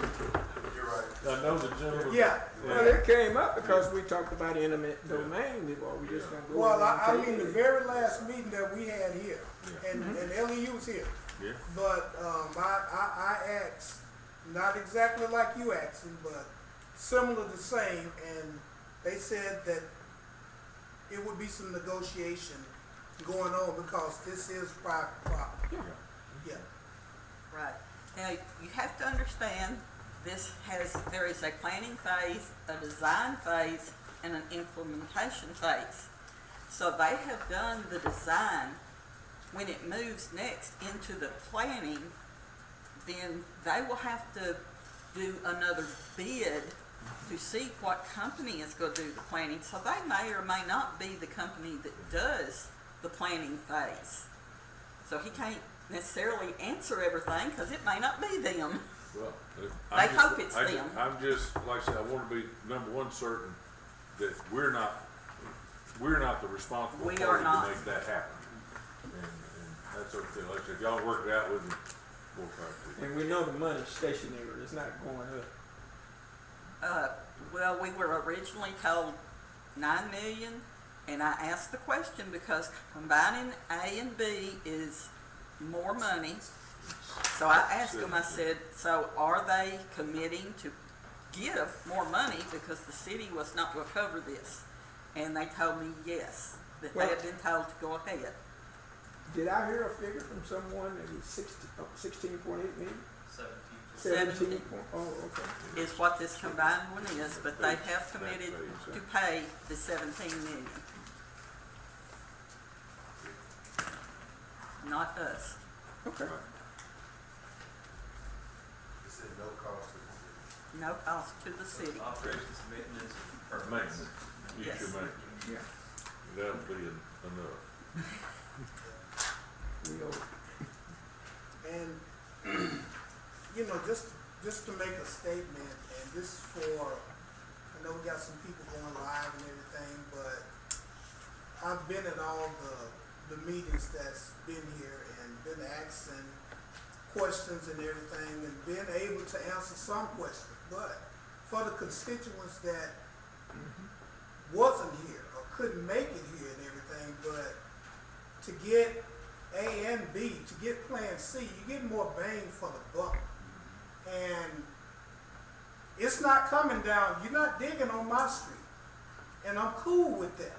You're right. I know the gentleman. Yeah. Well, it came up because we talked about eminent domain before. We just gonna go. Well, in and I take mean, it. the very last meeting that we had here, and LEU was here, Yeah. but I asked, not exactly like you asking, but similar the same, and they said that it would be some negotiation going on because this is private property. Yeah. Right. Now, you have to understand, there is a planning phase, a design phase, and an implementation phase. So they have done the design. When it moves next into the planning, then they will have to do another bid to see what company is going to do the planning. So they may or may not be the company that does the planning phase. So he can't necessarily answer everything because it may not be them. Well, They hope it's them. I'm just, like I said, I want to be, number one, certain that we're not the responsible We party are not. to make that happen. And that's okay. Like I said, if y'all work it out with me, we'll try to. And we know the money's stationary. It's not going up. Well, we were originally told 9 million, and I asked the question because combining A and B is more money. So I asked them, I said, so are they committing to give more money because the city was not going to cover this? And they told me yes, that they had been told to go ahead. Did I hear a figure from someone that was 16.8 million? 17. 17. Oh, okay. Is what this combined one is, but they have committed to pay the 17 million. Not us. Okay. It said no cost to the city. No cost to the city. Operations, maintenance, and Maintenance, you Yes. should make, Yeah. that'll be enough. We owe. And, you know, just to make a statement, and this is for, I know we got some people going live and everything, but I've been at all the meetings that's been here and been asking questions and everything and been able to answer some questions. But for the constituents that wasn't here or couldn't make it here and everything, but to get A and B, to get Plan C, you get more bang for the buck. And it's not coming down, you're not digging on my street. And I'm cool with that.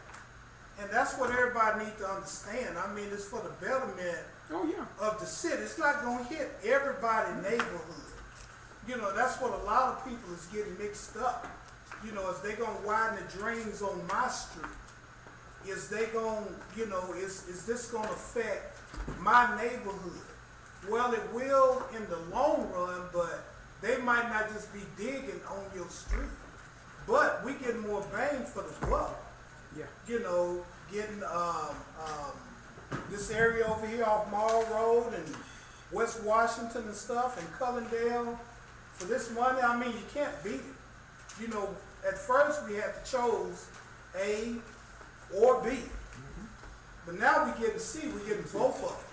And that's what everybody needs to understand. I mean, it's for the betterment Oh, yeah. of the city. It's not going to hit everybody's neighborhood. You know, that's what a lot of people is getting mixed up. You know, is they going to widen the drains on my street? Is they going to, you know, is this going to affect my neighborhood? Well, it will in the long run, but they might not just be digging on your street. But we get more bang for the buck. Yeah. You know, getting this area over here off Mall Road and West Washington and stuff and Cullendale for this money. I mean, you can't beat it. You know, at first we had to choose A or B. But now we getting C, we're getting both of them.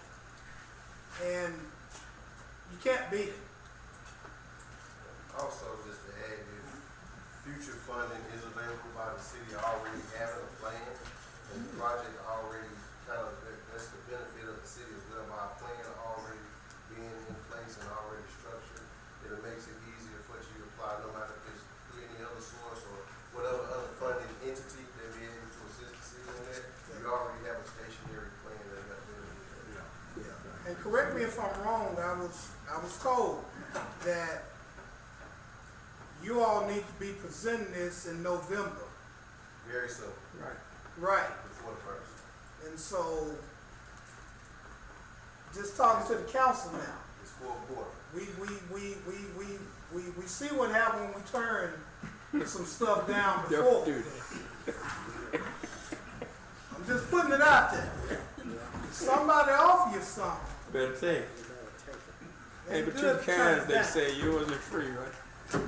And you can't beat it. Also, just to add, future funding is available by the city already having a plan, and the project already kind of, that's the benefit of the city as well, by a plan already being in place and already structured. It makes it easier for you to apply, no matter if it's through any other source or whatever other funding entity that be able to assist the city in that. You already have a stationary plan that you have to do. Yeah. And correct me if I'm wrong, I was told that you all need to be presenting this in November. Very soon, Right. Right. before the first. And so, just talking to the council now, It's full board. we see what happened when we turned some stuff down before. Dude. I'm just putting it out there. Somebody offer you something. Better take. Hey, Ain't but good two to turn kinds, it they down. say, yours are free, right?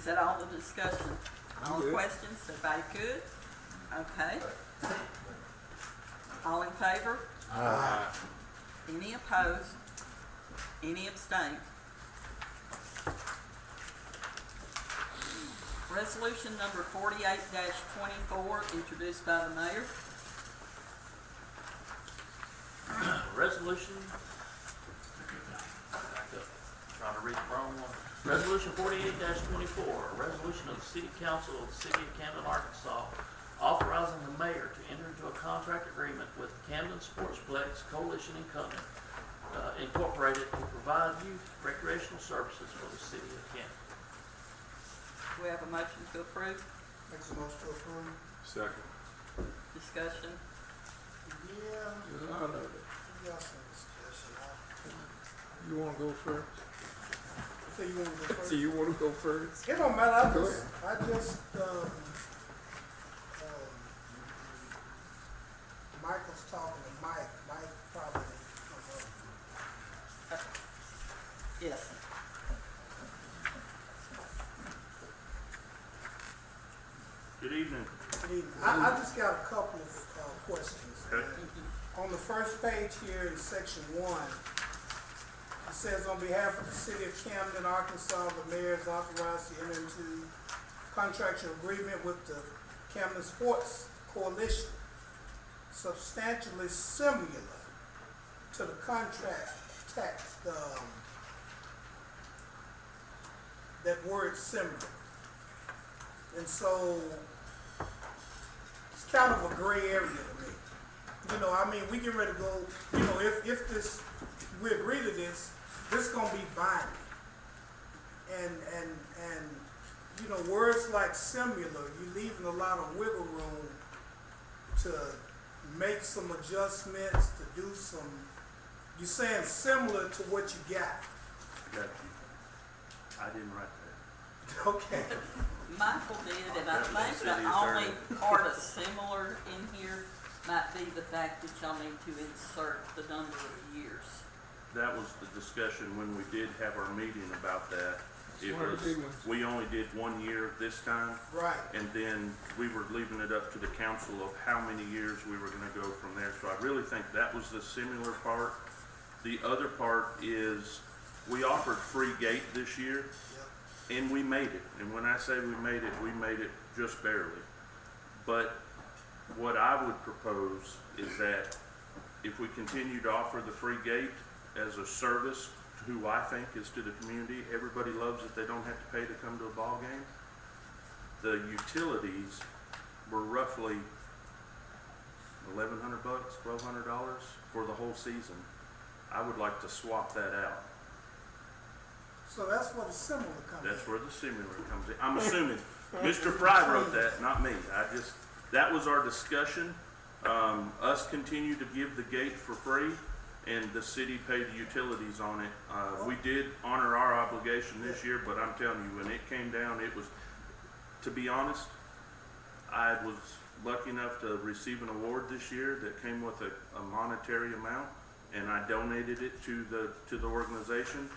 Is that all the discussion? All the good. questions? Everybody good? Okay. All in favor? Any opposed? Any abstained? Resolution number 48-24, introduced by the mayor. Resolution, back up, trying to read the wrong one. Resolution 48-24, a resolution of the City Council of the City of Camden, Arkansas, authorizing the mayor to enter into a contract agreement with Camden Sportsplex Coalition and Company, Incorporated, to provide youth recreational services for the City of Camden. Do we have a motion to approve? Makes a motion to approve. Second. Discussion? Yeah, There's a lot of it. we got some discussion. You wanna go first? So you want to go first? So you wanna go first? It don't matter, Go I just, Michael's talking to Mike probably needs to come up. Yes. Good evening. Good evening. I just got a couple of questions. Okay. On the first page here in section 1, it says, on behalf of the City of Camden, Arkansas, the mayor is authorized to enter into contractual agreement with the Camden Sports Coalition, substantially similar to the contract tax, that word similar. And so it's kind of a gray area to me. You know, I mean, we get ready to go, you know, if this, we agree to this gonna be binding. And you know, words like similar, you're leaving a lot of wiggle room to make some adjustments, to do some, you're saying similar to what you got. Got you. I didn't write that. Okay. Michael did, and I think City the only attorney. part of similar in here might be the fact that y'all need to insert the number of years. That was the discussion when we did have our meeting about that. It One of the big was, ones. we only did 1 year this time, Right. and then we were leaving it up to the council of how many years we were gonna go from there. So I really think that was the similar part. The other part is, we offered free gate this year, and we made it. And when I say we made it just barely. But what I would propose is that if we continue to offer the free gate as a service, who I think is to the community, everybody loves it, they don't have to pay to come to a ball game. The utilities were roughly $1,100, $1,200 for the whole season. I would like to swap that out. So that's where the similar comes in. That's where the similar comes in. I'm assuming Mr. Fry wrote that, not me. That was our discussion. Us continue to give the gate for free, and the city paid the utilities on it. We did honor our obligation this year, but I'm telling you, when it came down, it was, to be honest, I was lucky enough to receive an award this year that came with a monetary amount, and I donated it to the organization,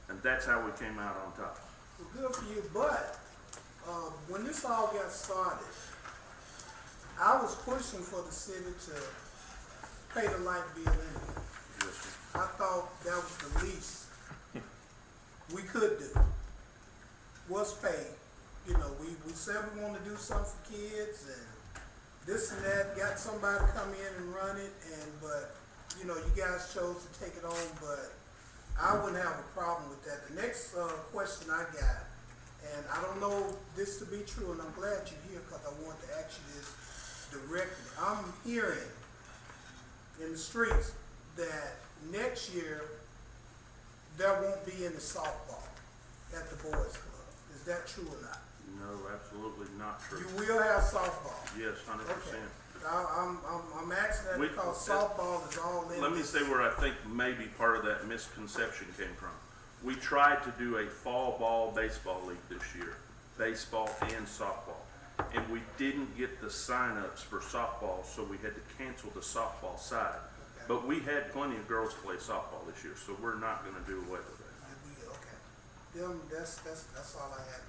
and that's how we came out on top. Well, good for you, but when this all got started, I was pushing for the city to pay the light bill anyway. Yes, sir. I thought that was the least we could do, was pay. You know, we said we want to do something for kids and this and that, got somebody to come in and run it, but you know, you guys chose to take it on, but I wouldn't have a problem with that. The next question I got, and I don't know this to be true, and I'm glad you're here because I want to ask you this directly. I'm hearing in the streets that next year there won't be any softball at the boys club. Is that true or not? No, absolutely not true. You will have softball. Yes, 100%. I'm asking that We- because softball is all in. Let me this. say where I think maybe part of that misconception came from. We tried to do a fall ball baseball league this year, baseball and softball. And we didn't get the signups for softball, so we had to cancel the softball side. But we had plenty of girls play softball this year, so we're not gonna do away with that. Okay. That's all I had.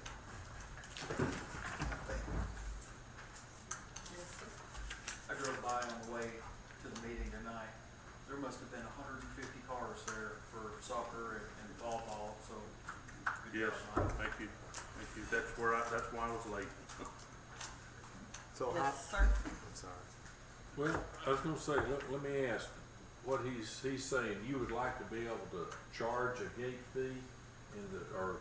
I drove by on the way to the meeting tonight. There must have been 150 cars there for soccer and volleyball, so. good Yes, job, Mike. thank you. Thank you. That's why I was late. So Yes, sir. I'm sorry. Well, I was gonna say, let me ask, what he's saying, you would like to be able to charge a gate fee in the, or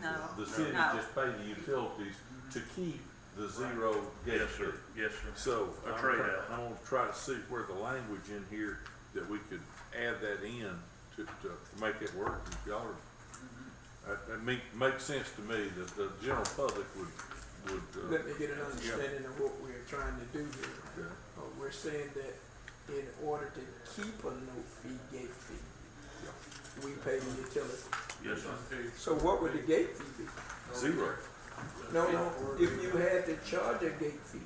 No. the city No. just pay the utilities to keep the zero gate Yes, fee? sir. Yes, sir. So, A I'm trade-out. gonna try to see where the language in here that we could add that in to make it work. If y'all are, that makes sense to me that the general public would, Let me get an understanding of what we're trying to do here. okay. We're saying that in order to keep a no-fee gate fee, we pay the utility. Yes, sir. So what would the gate fee be? Zero. No, if you had to charge a gate fee,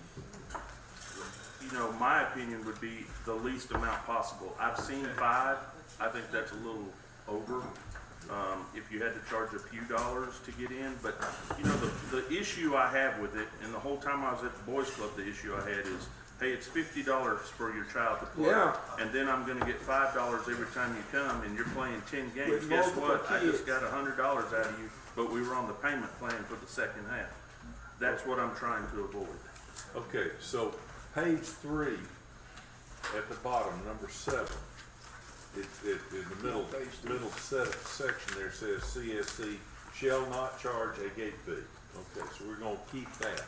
You know, my opinion would be the least amount possible. I've seen 5. I think that's a little over. If you had to charge a few dollars to get in, but you know, the issue I have with it, and the whole time I was at the boys club, the issue I had is, hey, it's $50 for your child to play, Yeah. and then I'm going to get $5 every time you come, and you're playing 10 games. With Guess multiple what? I just kids. got $100 out of you, but we were on the payment plan for the second half. That's what I'm trying to avoid. Okay, so page 3 at the bottom, number 7. In the middle section there says CSC shall not charge a gate fee. Okay, so we're gonna keep that.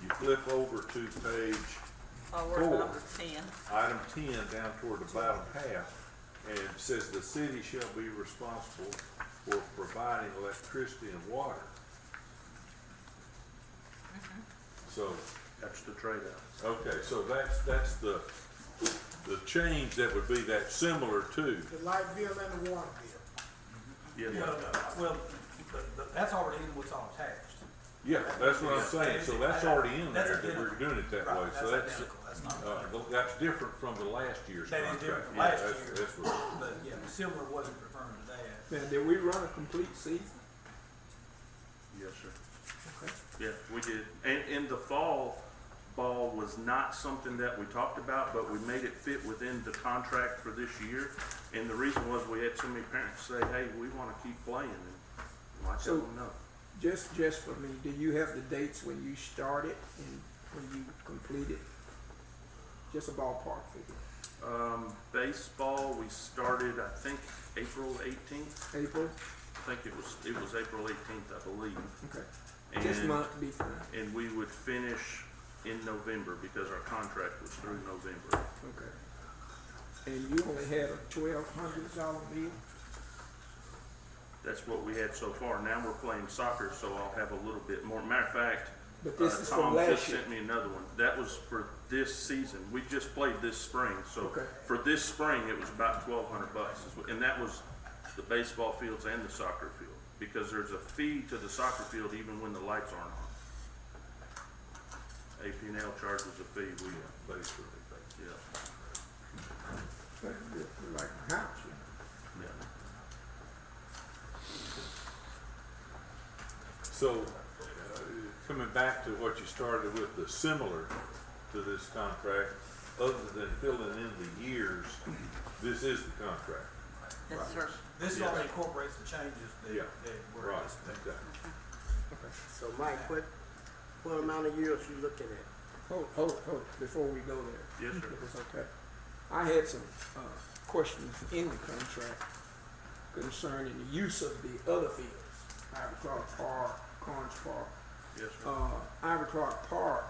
You flip over to page Forward 4, number 10. item 10, down toward the bottom half, and it says the city shall be responsible for providing electricity and water. Mm-hmm. So, That's the trade-out. okay, so that's the change that would be that similar to. The light bill and the water bill. Yes, Well, sir. but that's already in what's all attached. Yeah, that's what I'm saying, so that's already in That's there, that identical. we're doing it that Right, way, so that's that's, identical. That's not. that's different from the last year's That is contract. different from Yeah, last that's- year. That's what, But yeah, similar wasn't referring to that. now, did we run a complete season? Yes, sir. Okay. Yeah, we did. And the fall ball was not something that we talked about, but we made it fit within the contract for this year. And the reason was we had so many parents say, hey, we want to keep playing. And I So- told them no. Just for me, do you have the dates when you started and when you completed? Just a ballpark figure. Baseball, we started, I think, April 18th. April? I think it was April 18th, I believe. Okay. This And- month be fine. And we would finish in November because our contract was through November. Okay. And you only had a $1,200 bill? That's what we had so far. Now we're playing soccer, so I'll have a little bit more. Matter of fact, But this is from Tom last just year. sent me another one. That was for this season. We just played this spring, so Okay. for this spring, it was about $1,200, and that was the baseball fields and the soccer field, because there's a fee to the soccer field even when the lights aren't on. AP&L charges a fee. We, basically, yeah, Like a house, you know. yeah. So, coming back to what you started with, the similar to this contract, other than filling in the years, this is the contract. Yes, sir. This Yeah. only incorporates the changes Yeah. that were Right, anticipated. okay. So Mike, what amount of years you looking at? Hold, before we go there. Yes, sir. If it's okay. I had some questions in the contract concerning the use of the other fields. Ivy Clark Park, Corns Park. Yes, sir. Ivy Clark Park,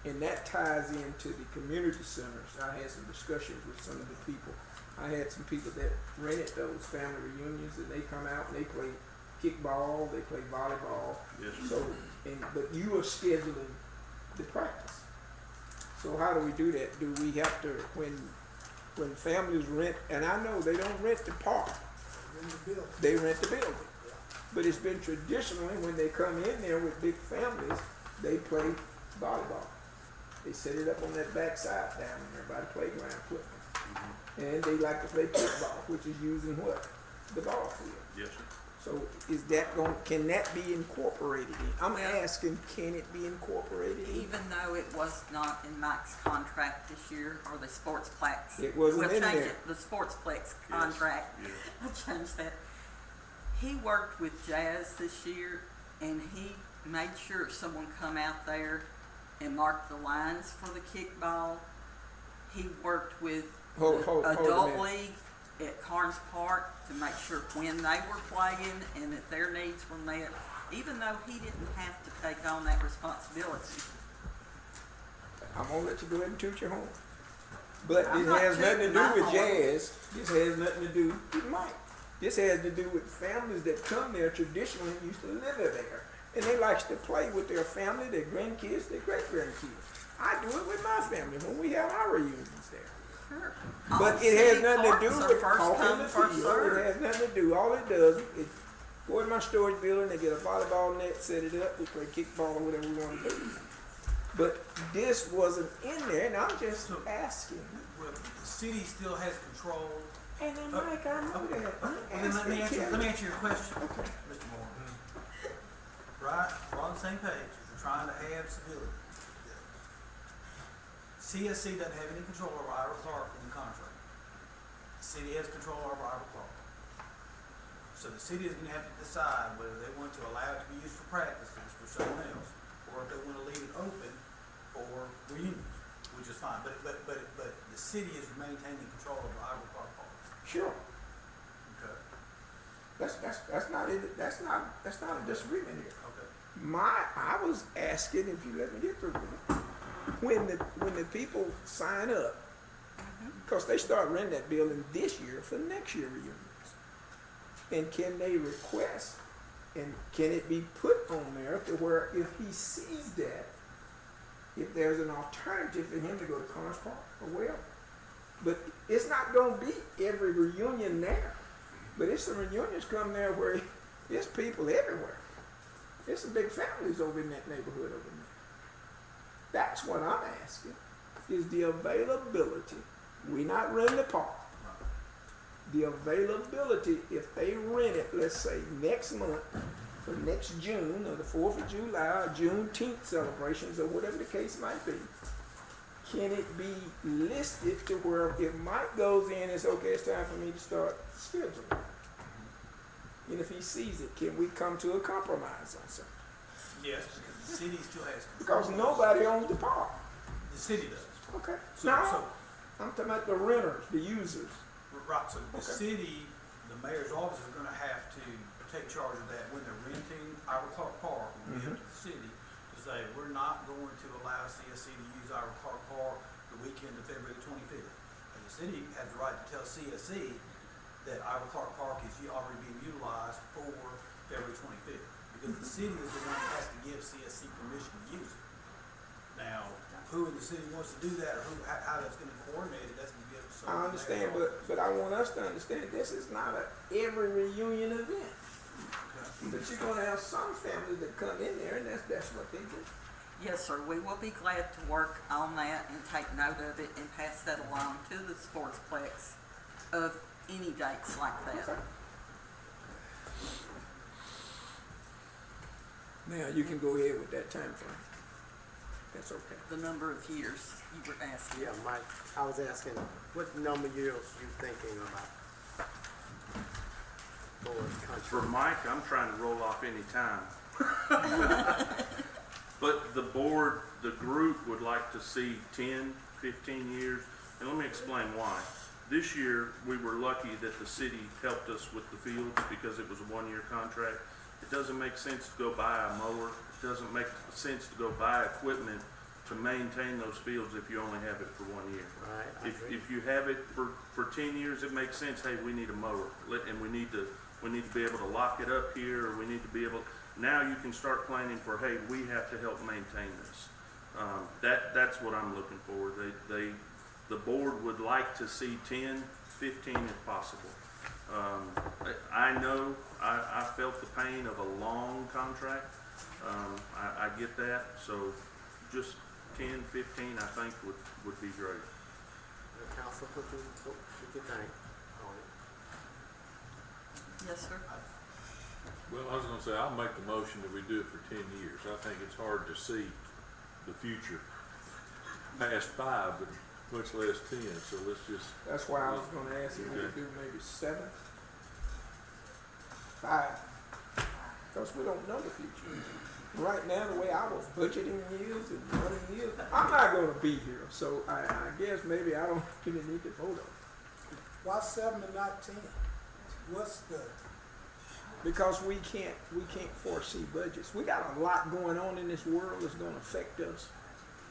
and that ties into the community centers. I had some discussions with some of the people. I had some people that rented those family reunions, and they come out and they play kickball, they play volleyball. Yes, sir. So, but you are scheduling the practice. So how do we do that? Do we have to, when families rent, and I know they don't rent the park, In the bill. they rent the building. But it's been traditionally, when they come in there with big families, they play volleyball. They set it up on that backside down there by the playground equipment. And they like to play kickball, which is using what? The ball field. Yes, sir. So is that can that be incorporated in? I'm asking, can it be incorporated in? Even though it was not in Mike's contract this year, or the Sportsplex. It wasn't We'll in change there. it, the Sportsplex contract. yes. I'll change that. He worked with Jazz this year, and he made sure someone come out there and marked the lines for the kickball. He worked with Hold the a Adult minute. League at Carnes Park to make sure when they were playing and that their needs were met, even though he didn't have to take on that responsibility. I'm gonna let you go ahead and toot your horn. But I'm this not has nothing to tooting do my with horn. Jazz. This has nothing to do with Mike. This has to do with families that come there traditionally and used to live there. And they like to play with their family, their grandkids, their great-grandkids. I do it with my family when we have our reunions there. Sure. But All it has city nothing to do parks are with first talking come, the first field. served. It has nothing to do. All it does is go in my storage building, they get a volleyball net, set it up, we play kickball or whatever we want to do. But this wasn't in there, and I'm just asking. Well, the city still has control. And then, Mike, I know that. Well, then let me answer your question, Mr. Moore. Right, we're on the same page. We're trying to have civility. CSC doesn't have any control over Ira Clark in the contract. The city has control over Ira Clark. So the city is going to have to decide whether they want to allow it to be used for practices for someone else, or if they want to leave it open for reunions, which is fine. But the city is maintaining control over Ira Clark Park. Sure. Okay. That's not a disagreement here. Okay. I was asking, if you let me get through with it, when the people sign up, because they start renting that building this year for next year reunions, and can they request, and can it be put on there to where if he sees that, if there's an alternative for him to go to Carnes Park or wherever. But it's not going to be every reunion there. But it's some reunions come there where there's people everywhere. There's some big families over in that neighborhood over there. That's what I'm asking, is the availability. We're not renting the park. The availability, if they rent it, let's say next month, or next June, or the 4th of July, or Juneteenth celebrations, or whatever the case might be, can it be listed to where if Mike goes in and says, okay, it's time for me to start scheduling? And if he sees it, can we come to a compromise on something? Yes, because the city still has control. Because nobody owns the park. The city does. Okay. So- Now, so- I'm talking about the renters, the users. Right, so the Okay. city, the mayor's office is gonna have to take charge of that when they're renting Ira Clark Park, and be up to the city to say, we're not going to allow CSC to use Ira Clark Park the weekend of February 25th. And the city has the right to tell CSC that Ira Clark Park is already being utilized for February 25th. Because the city is the one that has to give CSC permission to use it. Now, who in the city wants to do that, or how that's gonna coordinate it, that's gonna be up to someone. I understand, but I want us to understand this is not a every reunion event. But you're gonna have some families that come in there, and that's what they do. Yes, sir, we will be glad to work on that and take note of it and pass that along to the Sportsplex of any dates like that. Okay. Now, you can go ahead with that time frame. That's okay. The number of years you were asking. Yeah, Mike, I was asking, what number of years you thinking about for the For country? Mike, I'm trying to roll off any time. But the board, the group would like to see 10, 15 years. And let me explain why. This year, we were lucky that the city helped us with the fields because it was a one-year contract. It doesn't make sense to go buy a mower. It doesn't make sense to go buy equipment to maintain those fields if you only have it for 1 year. Right, I agree. If you have it for 10 years, it makes sense, hey, we need a mower, and we need to be able to lock it up here, or we need to be able, now you can start planning for, hey, we have to help maintain this. That's what I'm looking for. The board would like to see 10, 15 if possible. I know, I felt the pain of a long contract. I get that, so just 10, 15, I think would be great. The council, what you think on it? Yes, sir. Well, I was gonna say, I'll make the motion that we do it for 10 years. I think it's hard to see the future past 5, but much less 10, so let's just. That's why I was gonna ask if we could do maybe 7, 5, because we don't know the future. Right now, the way I was budgeting is and running is, I'm not gonna be here, so I guess maybe I don't really need to vote on it. Why 7 and not 10? What's the, Because we can't foresee budgets. We got a lot going on in this world that's gonna affect us,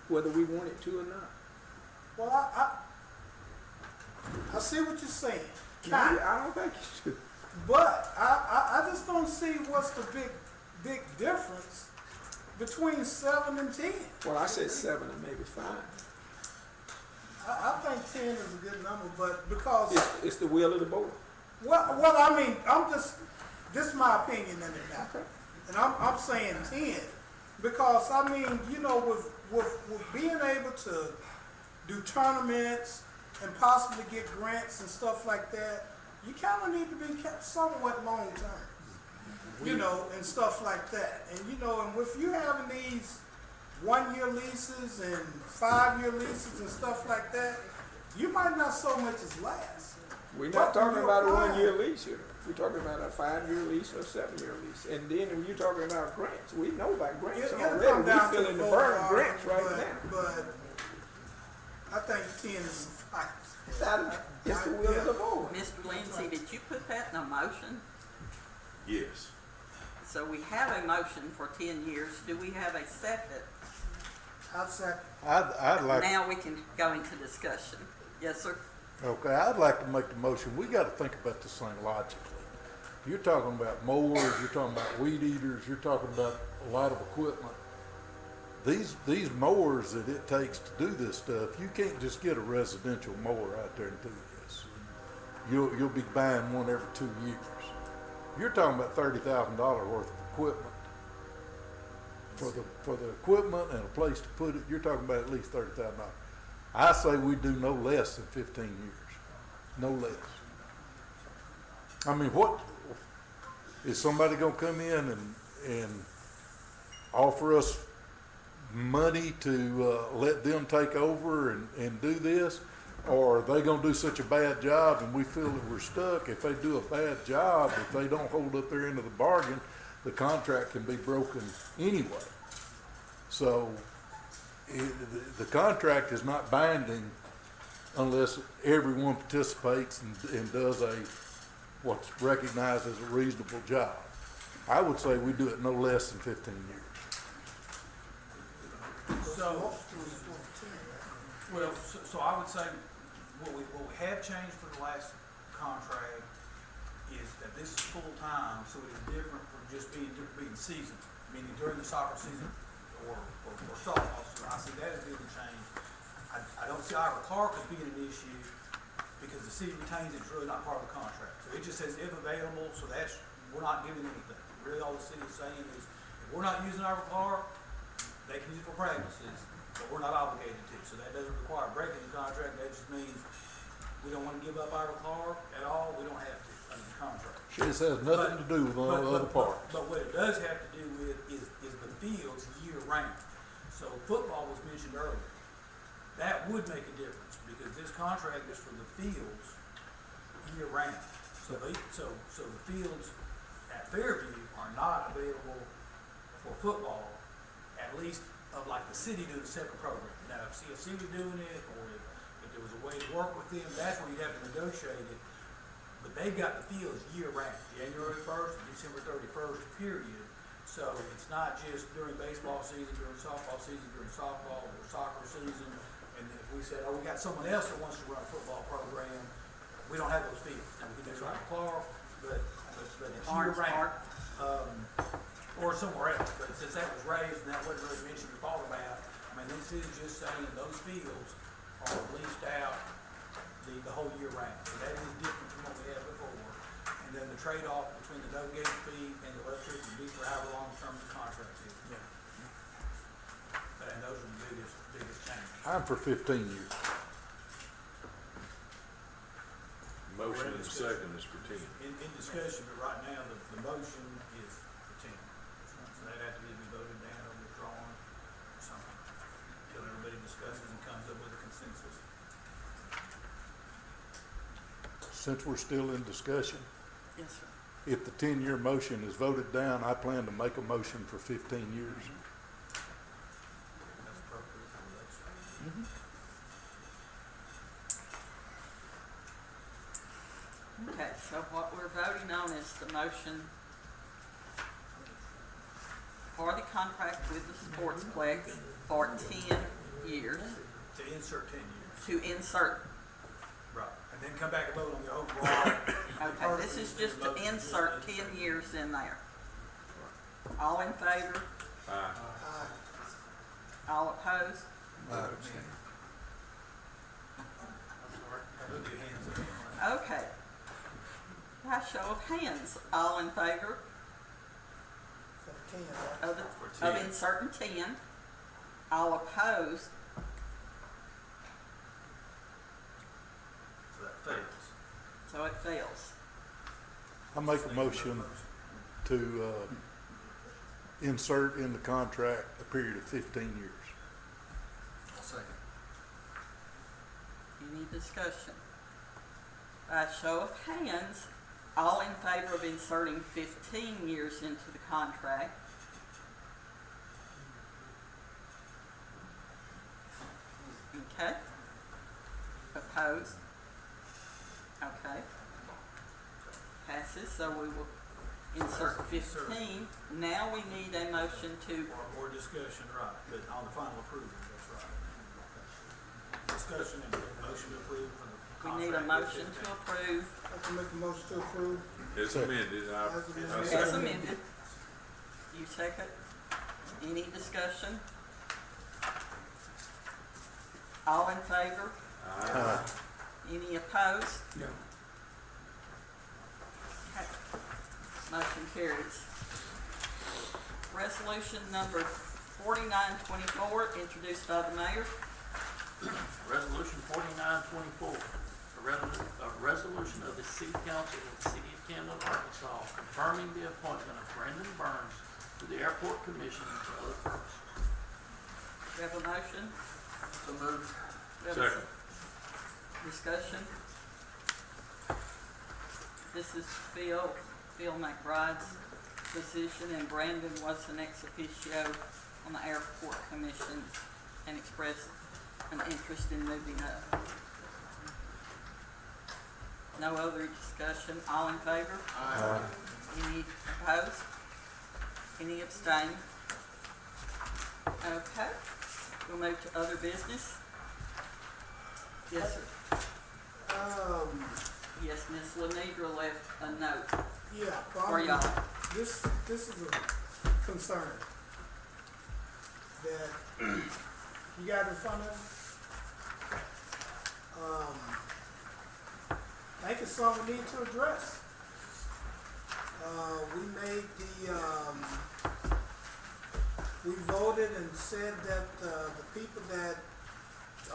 whether we want it to or not. well, I see what you're saying. Maybe, I don't think you should. But I just don't see what's the big difference between 7 and 10. Well, I said 7 and maybe 5. I think 10 is a good number, but because It's the will of the board. well, I mean, this is my opinion in it now, and I'm saying 10 because I mean, you know, with being able to do tournaments and possibly get grants and stuff like that, you kind of need to be kept somewhat long term, you know, and stuff like that. And you know, and with you having these 1-year leases and 5-year leases and stuff like that, you might not so much as last. We're not talking you're about a applying. 1-year lease here. We're talking about a 5-year lease or a 7-year lease. And then when you're talking about grants, we know about grants It'll already. come down We're to feeling the full burn bar, grants right now. But I think 10 is suffice. It's the will of the board. Mr. Lindsay, did you put that in a motion? Yes. So we have a motion for 10 years. Do we have a second? I'd say, I'd like, Now we can go into discussion. Yes, sir. okay, I'd like to make the motion. We got to think about this thing logically. You're talking about mowers, you're talking about weed eaters, you're talking about a lot of equipment. These mowers that it takes to do this stuff, you can't just get a residential mower out there and do this. You'll be buying one every 2 years. You're talking about $30,000 worth of equipment. For the equipment and a place to put it, you're talking about at least $30,000. I say we do no less than 15 years, no less. I mean, what is somebody gonna come in and offer us money to let them take over and do this? Or are they gonna do such a bad job and we feel that we're stuck? If they do a bad job, if they don't hold up their end of the bargain, the contract can be broken anyway. So the contract is not binding unless everyone participates and does what's recognized as a reasonable job. I would say we do it no less than 15 years. So I would say what we have changed for the last contract is that this is full time, so it is different from just being season, meaning during the soccer season or softball season. I see that as being a change. I don't see Ira Clark as being an issue because the city retains it's really not part of the contract. So it just says if available, so we're not giving anything. Really all the city is saying is if we're not using Ira Clark, they can use it for practices, but we're not obligated to. So that doesn't require breaking the contract. That just means we don't want to give up Ira Clark at all. We don't have to under the contract. This has nothing to do with all the other parts. But what it does have to do with is the fields year round. So football was mentioned earlier. That would make a difference because this contract is for the fields year round. So the fields at Fairview are not available for football, at least of like the city doing a separate program. Now, if CFC was doing it, or if there was a way to work with them, that's where you'd have to negotiate it. But they've got the fields year round, January 1st to December 31st period. So it's not just during baseball season, during softball season, during softball or soccer season. And then if we said, oh, we got someone else that wants to run a football program, we don't have those fields. Now, we can do Ira Clark, but it's year round. Or somewhere else. But since that was raised and that wasn't really mentioned or thought about, I mean, this is just saying those fields are leased out the whole year round. So that is different from what we had before. And then the trade-off between the no gate fee and the electricity fee for however long term the contract is. Yeah. And those are the biggest changes. I'm for 15 years. motion and the second is for 10. In discussion, but right now, the motion is for 10. So that has to be voted down or withdrawn or something, until everybody discusses and comes up with a consensus. Since we're still in discussion, Yes, sir. if the 10-year motion is voted down, I plan to make a motion for 15 years. That's appropriate for election. Okay, so what we're voting on is the motion for the contract with the Sportsplex for 10 years To insert 10 years. to insert. Right. And then come back and vote on the overall. Okay, this is just to insert 10 years in there. All in favor? All opposed? Put your hands up. Okay. By show of hands, all in favor For 10, right? of inserting 10? All opposed? So that fails. So it fails. I make a motion to insert in the contract a period of 15 years. I'll second. Any discussion? By show of hands, all in favor of inserting 15 years into the contract? Okay. Opposed? Okay. Passes, so we will insert 15. Now we need a motion to, Or discussion, right, but on the final approval, that's right. Discussion and motion to approve for the we contract. need a with motion 15. to approve I can make a motion to approve. It's amended. As amended. I as second. amended. You second? Any discussion? All in favor? Any opposed? No. Okay. Motion carries. Resolution number 4924, introduced by the mayor. Resolution 4924, a resolution of the City Council of the City of Camden, Arkansas, confirming the appointment of Brandon Burns to the Airport Commission and for other purposes. We have a motion? So moved. We have a Second. Discussion? This is Phil McBride's position, and Brandon was an ex officio on the Airport Commission and expressed an interest in moving up. No other discussion. All in favor? Any opposed? Any abstain? Okay. We'll move to other business. Yes, sir. Yes, Ms. Lenedra left a note Yeah, for probably. y'all. This is a concern that you got in front of. I think it's something we need to address. We voted and said that the people that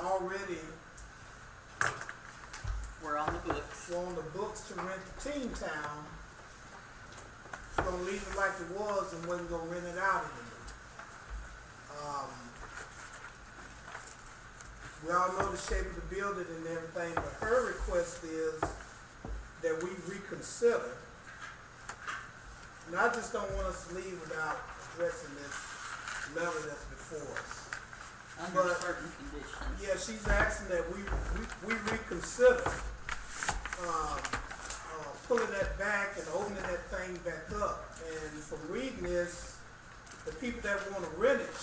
already We're on the books. were on the books to rent the Teen Town, was gonna leave it like it was and wasn't gonna rent it out anymore. We all know the shape of the building and everything, but her request is that we reconsider. And I just don't want us to leave without addressing this letter that's before us. Under But- certain conditions. Yeah, she's asking that we reconsider, pulling that back and opening that thing back up. And from reading this, the people that want to rent it,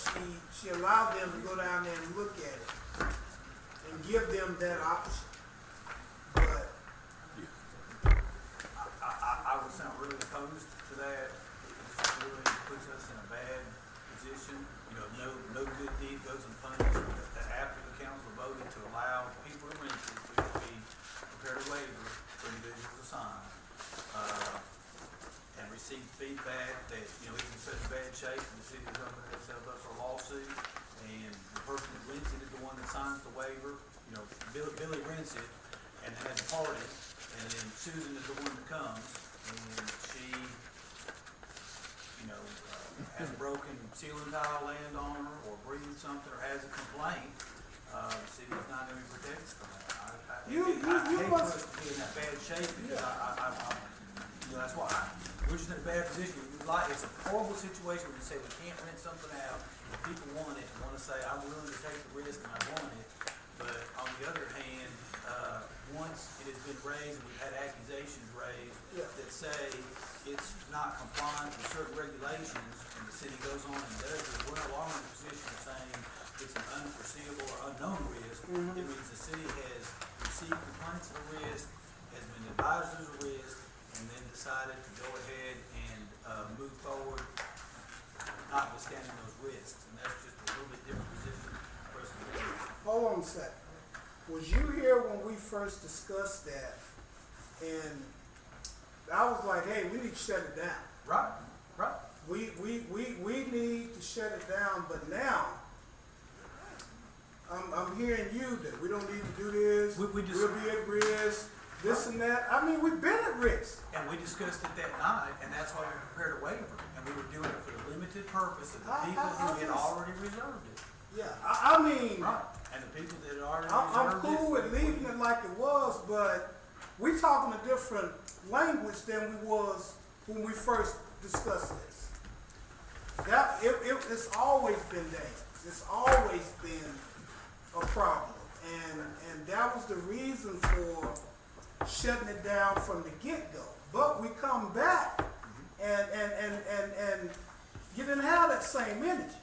she allowed them to go down there and look at it and give them that option. But I would sound really opposed to that. It really puts us in a bad position. You know, no good deed goes unpunished. That after the council voted to allow people to rent it, we would be prepared a waiver for individuals to sign. And receive feedback that, you know, it's in such bad shape and the city is opening itself up for a lawsuit. And the person that rents it is the one that signs the waiver. You know, Billy rents it and has a party, And then Susan is the one that comes, and she, has a broken ceiling tile land on her, or breathes something, or has a complaint, the city's not gonna be protected from that. I hate for us to be in that bad shape, because that's why we're just in a bad position. It's a horrible situation when you say we can't rent something out, and people want it, and wanna say, I'm willing to take the risk and I want it. But on the other hand, once it has been raised, and we've had accusations raised that say it's not compliant with certain regulations, and the city goes on and does it, we're no longer in a position of saying it's an unforeseeable or unknown risk. It means the city has received complaints of a risk, has been advised there's a risk, and then decided to go ahead and move forward, notwithstanding those risks. And that's just a little bit different position for us to be in. Hold on a second. Was you here when we first discussed that? And I was like, hey, we need to shut it down. Right. We need to shut it down, but now I'm hearing you that we don't need to do this. We'll be at risk, this and that. I mean, we've been at risk. And we discussed it that night, and that's why we prepared a waiver. And we were doing it for the limited purpose of the people who had already reserved it. Yeah, I mean, Right. And the people that had already I'm reserved it. cool with leaving it like it was, but we talking a different language than we was when we first discussed this. It's always been dangerous. It's always been a problem, and that was the reason for shutting it down from the get-go. But we come back, and you didn't have that same energy.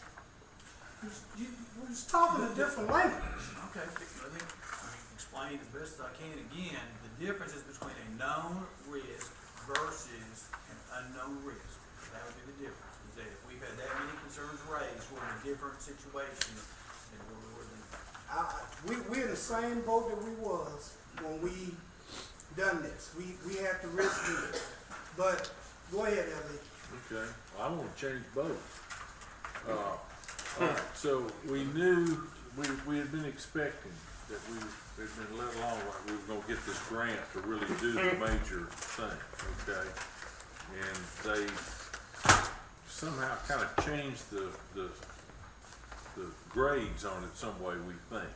We was talking a different language. Okay, let me explain as best as I can again. The difference is between a known risk versus an unknown risk. That would be the difference. Is that if we've had that many concerns raised, we're in a different situation than where we were then. We're in the same boat that we was when we done this. We had to risk it. But go ahead, Ellie. Okay, well, I want to change both. All right, so we knew, we had been expecting that we had been let along, like we were gonna get this grant to really do the major thing, okay? And they somehow kind of changed the grades on it some way, we think,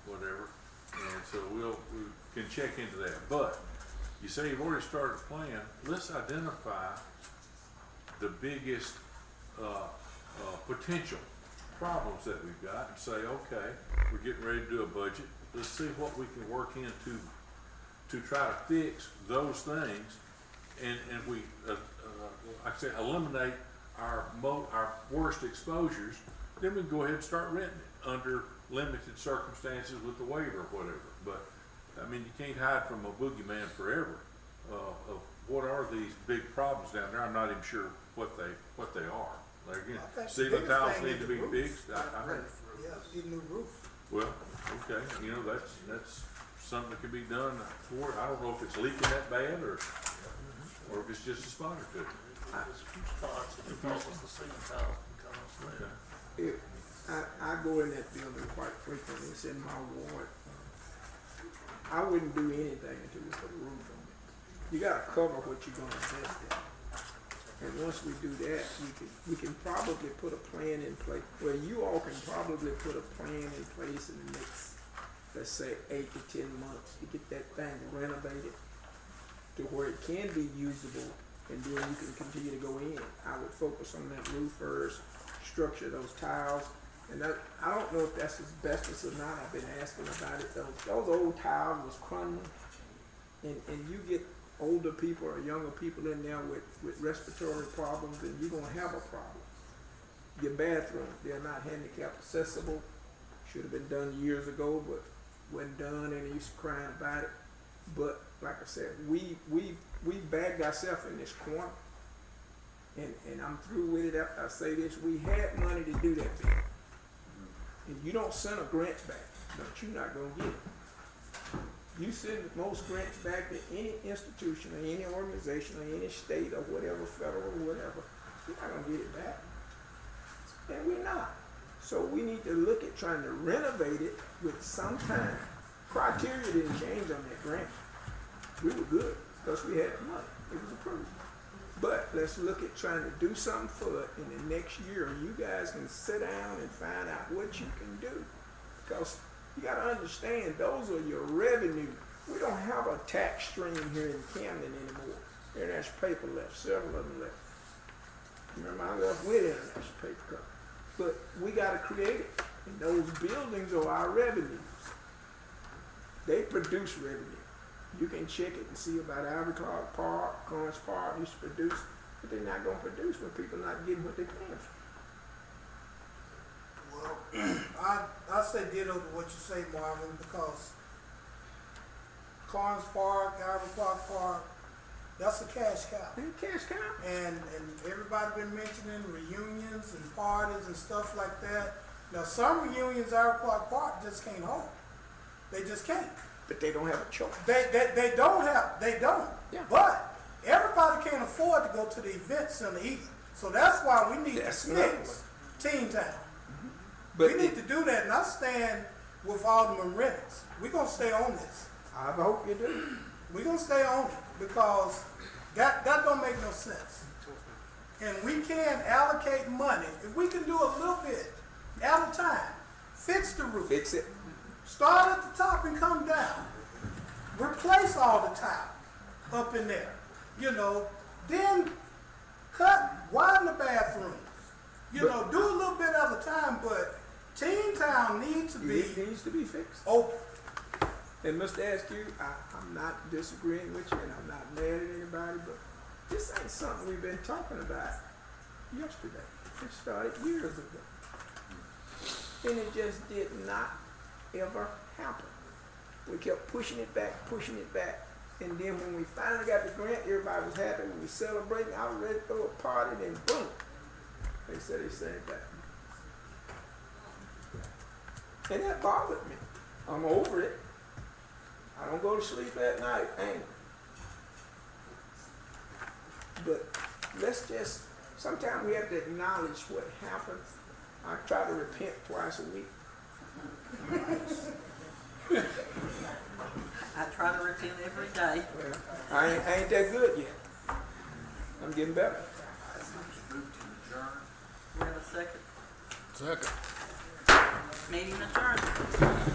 whatever. And so we can check into that. But you say you've already started a plan. Let's identify the biggest potential problems that we've got and say, okay, we're getting ready to do a budget. Let's see what we can work into to try to fix those things, and we, like I said, eliminate our worst exposures. Then we can go ahead and start renting it under limited circumstances with the waiver or whatever. But I mean, you can't hide from a boogeyman forever. Of what are these big problems down there? I'm not even sure what they are. Like again, ceiling tiles need to be fixed. I heard. Yeah, need a new roof. Well, okay, that's something that can be done for it. I don't know if it's leaking that bad or if it's just a spot or two. There's a few spots that cause the ceiling tile becomes lead. I go in that building quite frequently. It's in my ward. I wouldn't do anything until we put a roof on it. You gotta cover what you're gonna invest in. And once we do that, we can probably put a plan in place. Well, you all can probably put a plan in place in the next, let's say, 8 to 10 months to get that thing renovated to where it can be usable, and then you can continue to go in. I would focus on that roof first, structure those tiles, and I don't know if that's asbestos or not. I've been asking about it. Those old tiles was crumbling, and you get older people or younger people in there with respiratory problems, and you're gonna have a problem. Your bathroom, they're not handicap accessible. Should have been done years ago, but wasn't done, and they used to crying about it. But like I said, we bagged ourselves in this corner, and I'm through with it after I say this. We had money to do that bit. And you don't send a grant back, but you're not gonna get it. You send most grants back to any institution or any organization or any state or whatever, federal or whatever, you're not gonna get it back. And we're not. So we need to look at trying to renovate it with some time. Criteria didn't change on that grant. we were good, because we had the money, it was approved. But let's look at trying to do something for it in the next year, and you guys can sit down and find out what you can do. Because you gotta understand, those are your revenue. We don't have a tax stream here in Camden anymore. International paper left, several of them left. Remember, I left with international paper company. But we gotta create it, and those buildings are our revenues. They produce revenue. You can check it and see about Albert Clark Park, Collins Park used to produce, but they're not gonna produce when people not getting what they're paying for. Well, I say ditto to what you say, Marvin, because Collins Park, Albert Clark Park, that's a cash cow. They cash cow. And everybody been mentioning reunions and parties and stuff like that. Now, some reunions Albert Clark Park just can't hold. They just can't. But they don't have a choice. They don't. Yeah. But everybody can't afford to go to the event center either. So that's why we need That's to another fix Teen Town. But We need to do that, and I stand with Alderman Reynolds. We're gonna stay on this. I hope you do. We're gonna stay on it because that don't make no sense. And we can allocate money. If we can do a little bit at a time, fix the roof. Fix it. Start at the top and come down. Replace all the tile up in there. You know, then widen the bathrooms. You know, do a little bit at a time, but Teen Town needs to It be needs to be fixed. open. And Mr. Askew, I'm not disagreeing with you, and I'm not mad at anybody, but this ain't something we've been talking about yesterday. It started years ago. And it just did not ever happen. We kept pushing it back, and then when we finally got the grant, everybody was happy, we celebrating, I was ready to throw a party, then boom, they said they sent it back. And that bothered me. I'm over it. I don't go to sleep at night angry. But let's just, sometimes we have to acknowledge what happened. I try to repent twice a week. I try to repent every day. Well, I ain't that good yet. I'm getting better. We have a second. Second. Meeting adjourned.